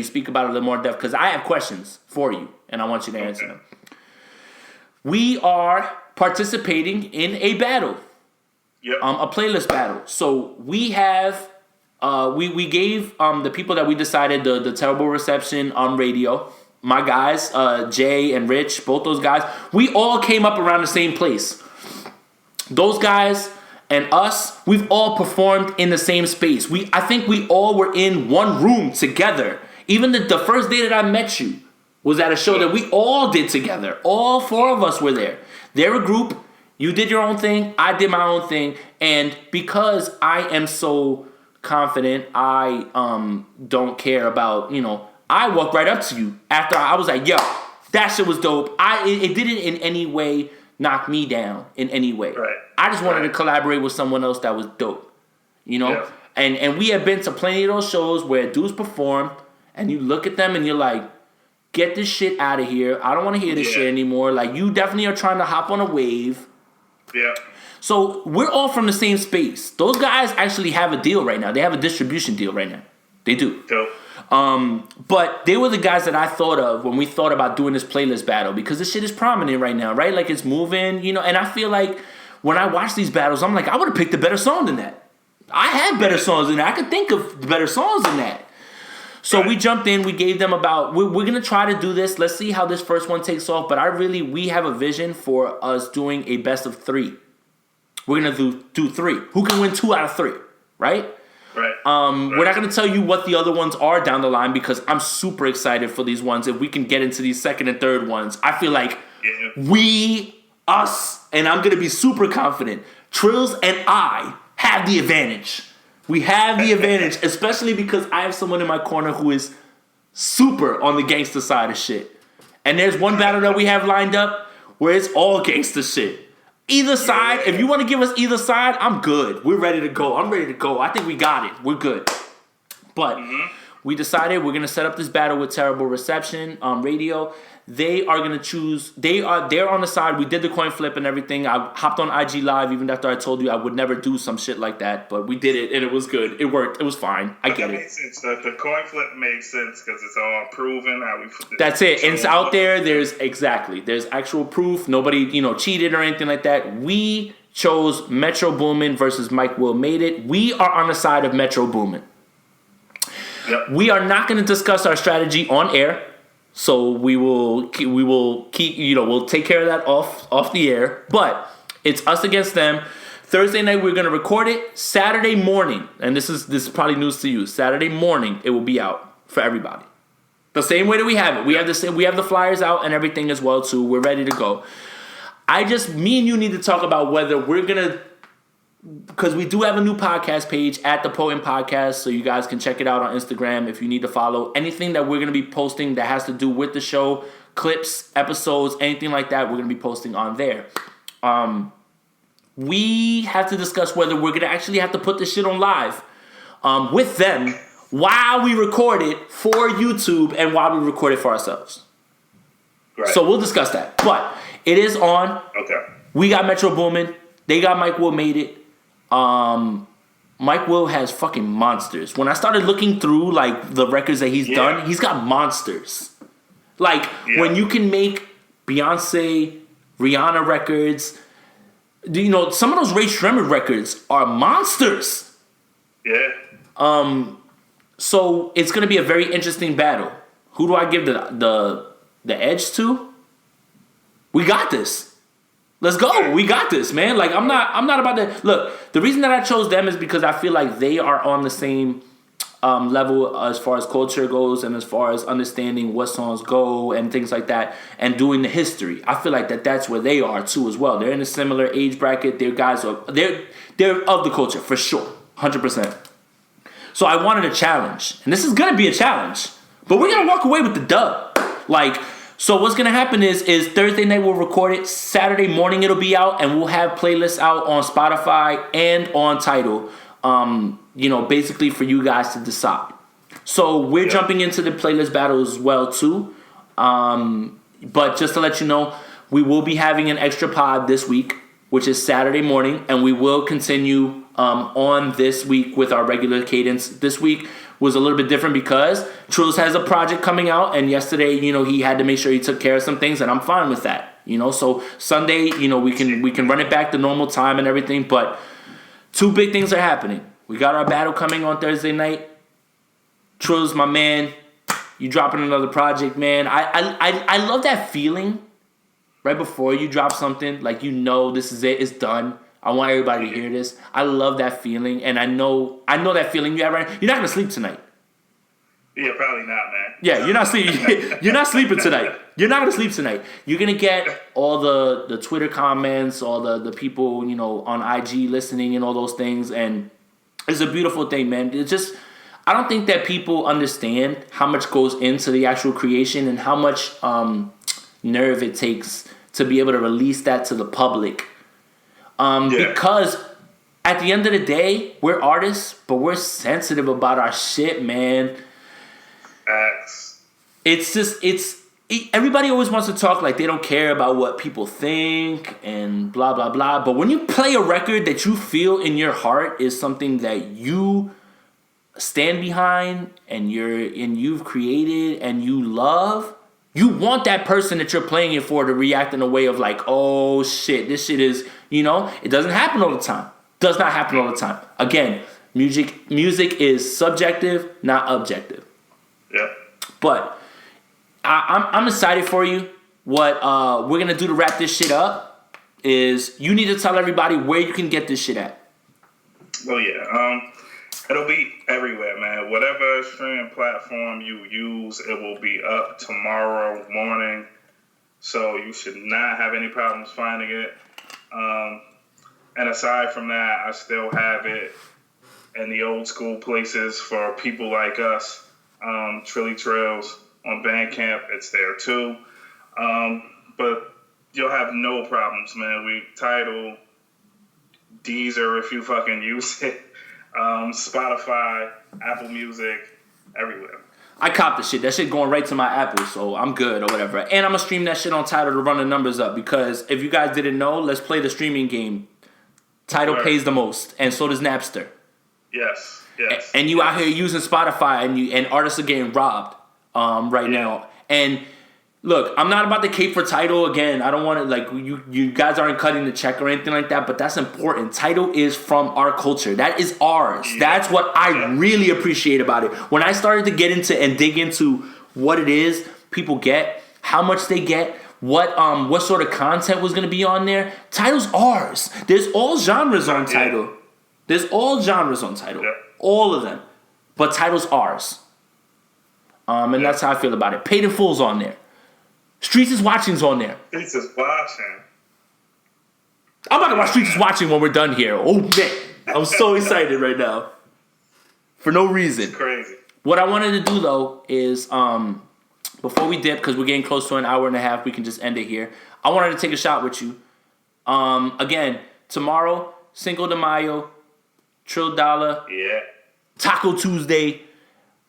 speak about it a little more in depth, because I have questions for you, and I want you to answer them. We are participating in a battle. Yep. A playlist battle. So we have, we gave the people that we decided the terrible reception on radio. My guys, Jay and Rich, both those guys, we all came up around the same place. Those guys and us, we've all performed in the same space. I think we all were in one room together. Even the first day that I met you was at a show that we all did together. All 4 of us were there. They're a group. You did your own thing. I did my own thing. And because I am so confident, I don't care about, I walked right up to you after I was like, yo, that shit was dope. It didn't in any way knock me down in any way. Right. I just wanted to collaborate with someone else that was dope. You know? Yeah. And we have been to plenty of those shows where dudes perform and you look at them and you're like, get this shit out of here. I don't want to hear this shit anymore. Like, you definitely are trying to hop on a wave. Yeah. So we're all from the same space. Those guys actually have a deal right now. They have a distribution deal right now. They do. Dope. But they were the guys that I thought of when we thought about doing this playlist battle, because this shit is prominent right now, right? Like, it's moving, you know, and I feel like when I watch these battles, I'm like, I would have picked a better song than that. I had better songs than that. I could think of better songs than that. So we jumped in, we gave them about, we're going to try to do this. Let's see how this first one takes off. But we have a vision for us doing a best of 3. We're going to do 3. Who can win 2 out of 3, right? Right. We're not going to tell you what the other ones are down the line, because I'm super excited for these ones. If we can get into these second and third ones, I feel like us, and I'm going to be super confident, Trills and I have the advantage. We have the advantage, especially because I have someone in my corner who is super on the gangster side of shit. And there's one battle that we have lined up where it's all gangster shit. Either side, if you want to give us either side, I'm good. We're ready to go. I'm ready to go. I think we got it. We're good. But we decided we're going to set up this battle with Terrible Reception Radio. They are going to choose. They're on the side. We did the coin flip and everything. I hopped on IG Live even after I told you I would never do some shit like that. But we did it, and it was good. It worked. It was fine. I get it. Makes sense. The coin flip makes sense because it's all proven how we. That's it. And it's out there. There's actual proof. Nobody, cheated or anything like that. We chose Metro Boomin versus Mike Will Made It. We are on the side of Metro Boomin. Yep. We are not going to discuss our strategy on air. So we will keep, we'll take care of that off the air. But it's us against them. Thursday night we're gonna record it. Saturday morning, and this is probably news to you. Saturday morning it will be out for everybody. The same way that we have it. We have the flyers out and everything as well too. We're ready to go. Me and you need to talk about whether we're gonna, because we do have a new podcast page at The Potent Podcast, so you guys can check it out on Instagram if you need to follow. Anything that we're going to be posting that has to do with the show, clips, episodes, anything like that, we're going to be posting on there. We have to discuss whether we're going to actually have to put this shit on live with them while we record it for YouTube and while we record it for ourselves. Right. So we'll discuss that. But it is on. Okay. We got Metro Boomin. They got Mike Will Made It. Mike Will has fucking monsters. When I started looking through like the records that he's done, he's got monsters. Like when you can make Beyonce, Rihanna records, some of those Ray Shremmerd records are monsters. Yeah. So it's gonna be a very interesting battle. Who do I give the edge to? We got this. Let's go. We got this, man. Like, I'm not about to... Look, the reason that I chose them is because I feel like they are on the same level as far as culture goes and as far as understanding what songs go and things like that and doing the history. I feel like that's where they are, too, as well. They're in a similar age bracket. They're guys... They're of the culture, for sure. 100%. So I wanted a challenge. And this is going to be a challenge. But we're going to walk away with the dub. Like... So what's gonna happen is Thursday night we'll record it. Saturday morning it'll be out, and we'll have playlists out on Spotify and on Tidal. Basically for you guys to decide. So we're jumping into the playlist battle as well too. But just to let you know, we will be having an extra pod this week, which is Saturday morning, and we will continue on this week with our regular cadence. This week was a little bit different because Trills has a project coming out, and yesterday, he had to make sure he took care of some things, and I'm fine with that. So Sunday, we can run it back to normal time and everything, but 2 big things are happening. We got our battle coming on Thursday night. Trills, my man, you dropping another project, man. I love that feeling right before you drop something, like this is it, it's done. I want everybody to hear this. I love that feeling, and I know that feeling you have right now. You're not gonna sleep tonight. Yeah, probably not, man. Yeah, you're not sleeping. You're not sleeping tonight. You're not gonna sleep tonight. You're gonna get all the Twitter comments, all the people on IG listening and all those things, and it's a beautiful thing, man. It's just I don't think that people understand how much goes into the actual creation and how much nerve it takes to be able to release that to the public. Because at the end of the day, we're artists, but we're sensitive about our shit, man. It's just, everybody always wants to talk like they don't care about what people think and blah, blah, blah. But when you play a record that you feel in your heart is something that you stand behind and you've created and you love, you want that person that you're playing it for to react in a way of like, oh shit, this shit is, it doesn't happen all the time. Does not happen all the time. Again, music is subjective, not objective. Yeah. But I'm excited for you. What we're gonna do to wrap this shit up is you need to tell everybody where you can get this shit at. Well, yeah. It'll be everywhere, man. Whatever streaming platform you use, it will be up tomorrow morning. So you should not have any problems finding it. And aside from that, I still have it in the old school places for people like us. Trills on Bandcamp, it's there too. But you'll have no problems, man. We Tidal, Deezer if you fucking use it. Spotify, Apple Music, everywhere. I copped the shit. That shit going right to my Apple, so I'm good or whatever. And I'm gonna stream that shit on Tidal to run the numbers up because if you guys didn't know, let's play the streaming game. Tidal pays the most, and so does Napster. Yes. And you out here using Spotify, and artists are getting robbed right now. And look, I'm not about to cape for Tidal again. I don't want to, like, you guys aren't cutting the check or anything like that, but that's important. Tidal is from our culture. That is ours. Yeah. That's what I really appreciate about it. When I started to get into and dig into what it is people get, how much they get, what sort of content was going to be on there, Tidal's ours. There's all genres on Tidal. There's all genres on Tidal. Yeah. All of them. But Tidal's ours. And that's how I feel about it. Paid in Full's on there. Streets is Watching's on there. Streets is Watching. I'm about to watch Streets is Watching when we're done here. Oh, man. I'm so excited right now. For no reason. It's crazy. What I wanted to do, though, is before we dip, because we're getting close to an hour and a half, we can just end it here. I wanted to take a shot with you. Again, tomorrow, Cinco de Mayo, Trill Dollar. Yeah. Taco Tuesday.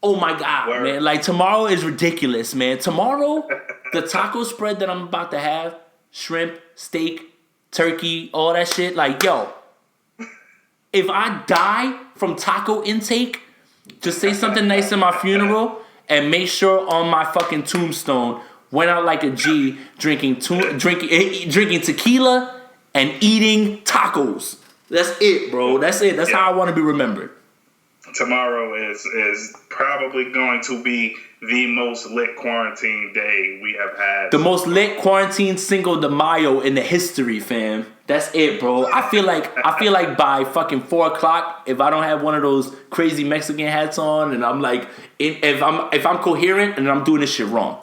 Oh my God, man. Like, tomorrow is ridiculous, man. Tomorrow, the taco spread that I'm about to have, shrimp, steak, turkey, all that shit. Like, yo, if I die from taco intake, just say something nice in my funeral and make sure on my fucking tombstone, went out like a G, drinking tequila and eating tacos. That's it, bro. That's it. That's how I want to be remembered. Tomorrow is probably going to be the most lit quarantine day we have had. The most lit quarantine Cinco de Mayo in the history, fam. That's it, bro. I feel like by fucking 4:00, if I don't have one of those crazy Mexican hats on, and I'm like, if I'm coherent and I'm doing this shit wrong.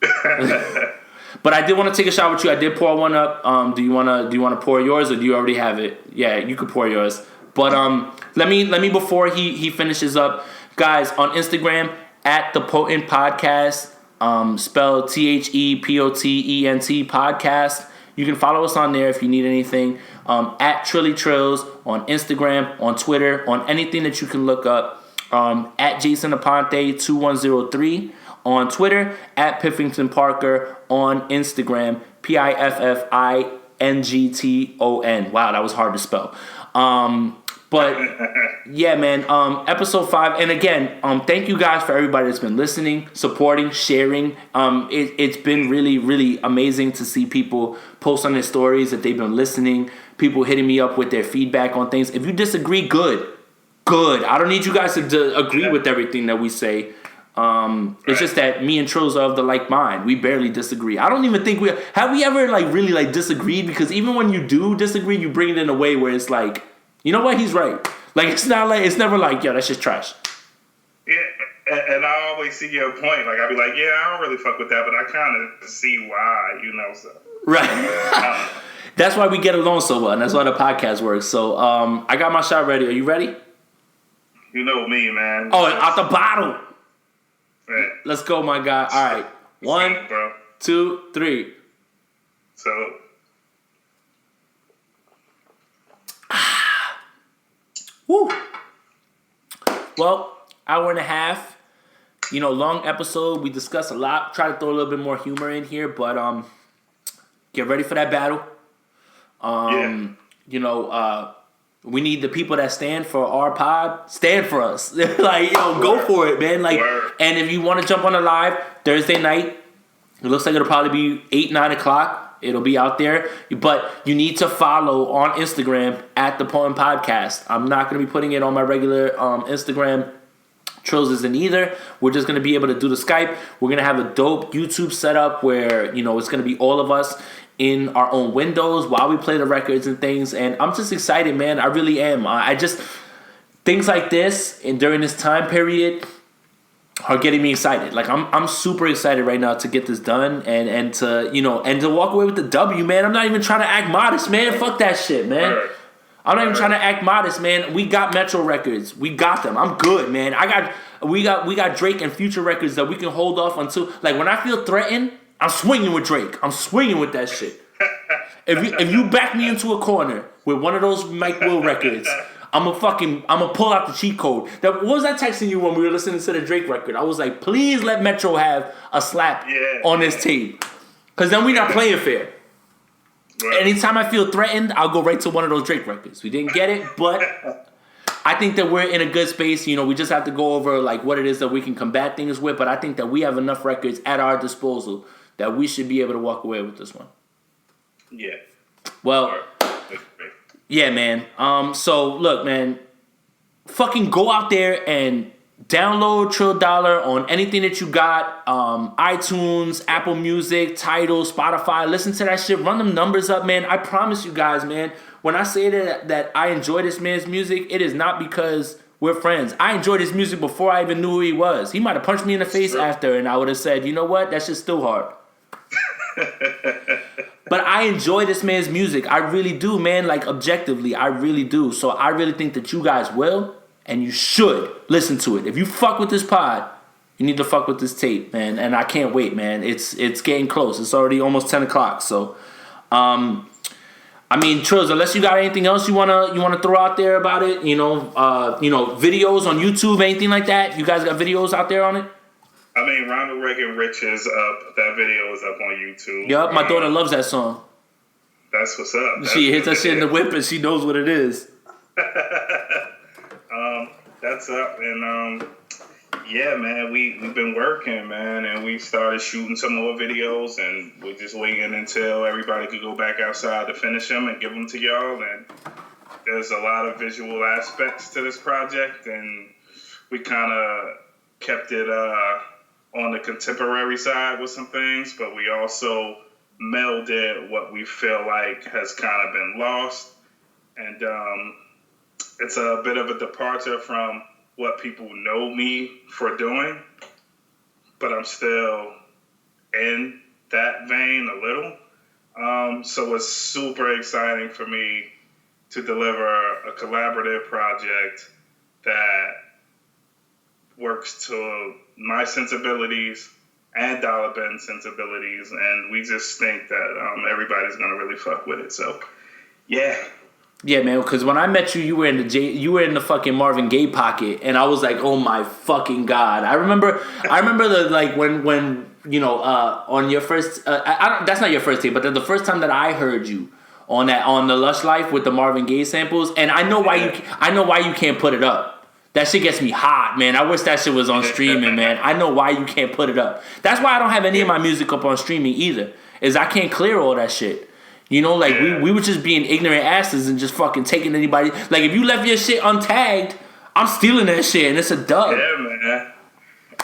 But I did want to take a shot with you. I did pour one up. Do you wanna pour yours, or do you already have it? Yeah, you could pour yours. But let me before he finishes up, guys, on Instagram at The Potent Podcast, spelled ThePotent Podcast. You can follow us on there if you need anything. At Trilly Trills on Instagram, on Twitter, on anything that you can look up. At Jason Aponte 2103 on Twitter. At Piffington Parker on Instagram. PIFFINGTON. Wow, that was hard to spell. But yeah, man, episode 5. And again, thank you guys for everybody that's been listening, supporting, sharing. It's been really, really amazing to see people post on their stories that they've been listening, people hitting me up with their feedback on things. If you disagree, good. I don't need you guys to agree with everything that we say. It's just that me and Trills are of the like mind. We barely disagree. I don't even think have we ever really disagreed, because even when you do disagree, you bring it in a way where it's like, you know what, he's right. Like, it's never like, yo, that's just trash. Yeah, and I always see your point. Like, I'll be like, yeah, I don't really fuck with that, but I kind of see why, so. Right. That's why we get along so well, and that's why the podcast works. So, I got my shot ready. Are you ready? You know me, man. Oh, out the bottle. Man. Let's go, my guy. All right. 1, 2, 3. So. Woo. Well, hour and a half. You know, long episode. We discussed a lot. Try to throw a little bit more humor in here, but get ready for that battle. You know, we need the people that stand for our pod, stand for us. Like, yo, go for it, man. Like, and if you want to jump on the live Thursday night, it looks like it'll probably be 8, 9 o'clock. It'll be out there. But you need to follow on Instagram at The Poem Podcast. I'm not going to be putting it on my regular Instagram. Trills isn't either. We're just going to be able to do the Skype. We're going to have a dope YouTube setup where, you know, it's going to be all of us in our own windows while we play the records and things. And I'm just excited, man. I really am. I just, things like this and during this time period are getting me excited. Like, I'm super excited right now to get this done and to, you know, and to walk away with the W, man. I'm not even trying to act modest, man. Fuck that shit, man. I'm not even trying to act modest, man. We got Metro records. We got them. I'm good, man. We got Drake and Future records that we can hold off until, like, when I feel threatened, I'm swinging with Drake. I'm swinging with that shit. If you back me into a corner with one of those Mike Will records, I'm gonna pull out the cheat code. What was I texting you when we were listening to the Drake record? I was like, please let Metro have a slap on this tape, because then we're not playing fair. Right. Anytime I feel threatened, I'll go right to one of those Drake records. We didn't get it, but I think that we're in a good space. You know, we just have to go over like what it is that we can combat things with. But I think that we have enough records at our disposal that we should be able to walk away with this one. Yeah. Well, yeah, man. So look, man, fucking go out there and download Trill Dollar on anything that you got. iTunes, Apple Music, Tidal, Spotify. Listen to that shit. Run them numbers up, man. I promise you guys, man. When I say that I enjoy this man's music, it is not because we're friends. I enjoyed his music before I even knew who he was. He might have punched me in the face after, and I would have said, you know what? That shit's still hard. But I enjoy this man's music. I really do, man. Like, objectively, I really do. So I really think that you guys will. And you should listen to it. If you fuck with this pod, you need to fuck with this tape, man. And I can't wait, man. It's getting close. It's already almost 10 o'clock. So, I mean, Trills, unless you got anything else you wanna throw out there about it, you know, videos on YouTube, anything like that. You guys got videos out there on it? I mean, Ronald Reagan Rich is up. That video is up on YouTube. Yup, my daughter loves that song. That's what's up. She hits that shit in the whip and she knows what it is. That's up, and yeah, man, we've been working, man, and we started shooting some more videos, and we're just waiting until everybody could go back outside to finish them and give them to y'all. And there's a lot of visual aspects to this project, and we kind of kept it on the contemporary side with some things, but we also melded what we feel like has kind of been lost, and it's a bit of a departure from what people know me for doing, but I'm still in that vein a little. So it's super exciting for me to deliver a collaborative project that works to my sensibilities and Dollar Ben's sensibilities, and we just think that everybody's gonna really fuck with it. So, yeah. Yeah, man, because when I met you, you were in the fucking Marvin Gaye pocket, and I was like, oh my fucking God. I remember the, like, when you know, on your first, that's not your first tape, but the first time that I heard you on the Lush Life with the Marvin Gaye samples, and I know why you can't put it up. That shit gets me hot, man. I wish that shit was on streaming, man. I know why you can't put it up. That's why I don't have any of my music up on streaming either, is I can't clear all that shit. You know, like, we were just being ignorant asses and just fucking taking anybody. Like, if you left your shit untagged, I'm stealing that shit, and it's a dub. Yeah, man.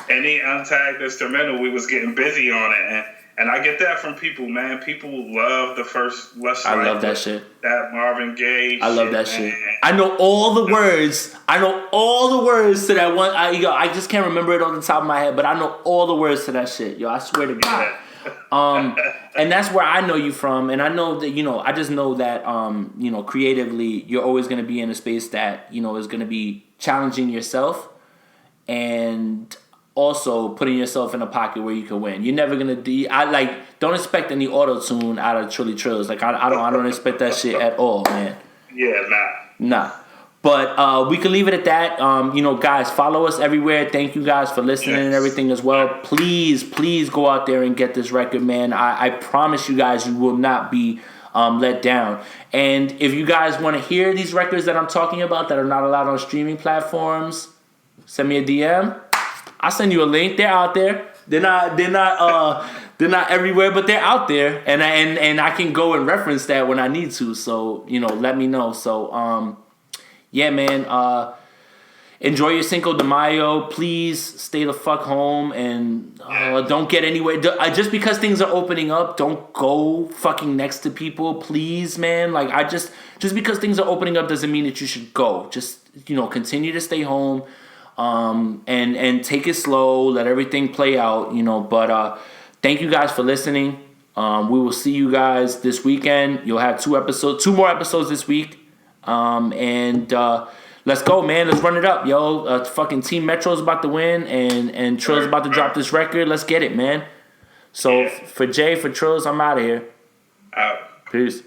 Any untagged instrumental, we was getting busy on it. And I get that from people, man. People love the first Lush Life. I love that shit. That Marvin Gaye I love that shit. I know all the words. To that one. I just can't remember it on the top of my head, but I know all the words to that shit. Yo, I swear to God. And that's where I know you from. And I know that, I just know that, creatively, you're always going to be in a space that, is going to be challenging yourself and also putting yourself in a pocket where you can win. You're never going to don't expect any auto-tune out of Trills. Like, I don't expect that shit at all, man. Yeah, Nah. But we can leave it at that. Guys, follow us everywhere. Thank you guys for listening and everything as well. Please go out there and get this record, man. I promise you guys, you will not be let down. And if you guys want to hear these records that I'm talking about that are not allowed on streaming platforms, send me a DM. I'll send you a link. They're out there. They're not everywhere, but they're out there. And I can go and reference that when I need to. So, let me know. So, yeah, man, enjoy your Cinco de Mayo. Please stay the fuck home and don't get anywhere. Just because things are opening up, don't go fucking next to people, please, man. Like, just because things are opening up doesn't mean that you should go. Just, continue to stay home and take it slow. Let everything play out, But thank you guys for listening. We will see you guys this weekend. You'll have 2 more episodes this week. Let's go, man. Let's run it up, yo. Fucking Team Metro's about to win, and Trill's about to drop this record. Let's get it, man. So for Jay, for Trills, I'm out of here. Out. Peace.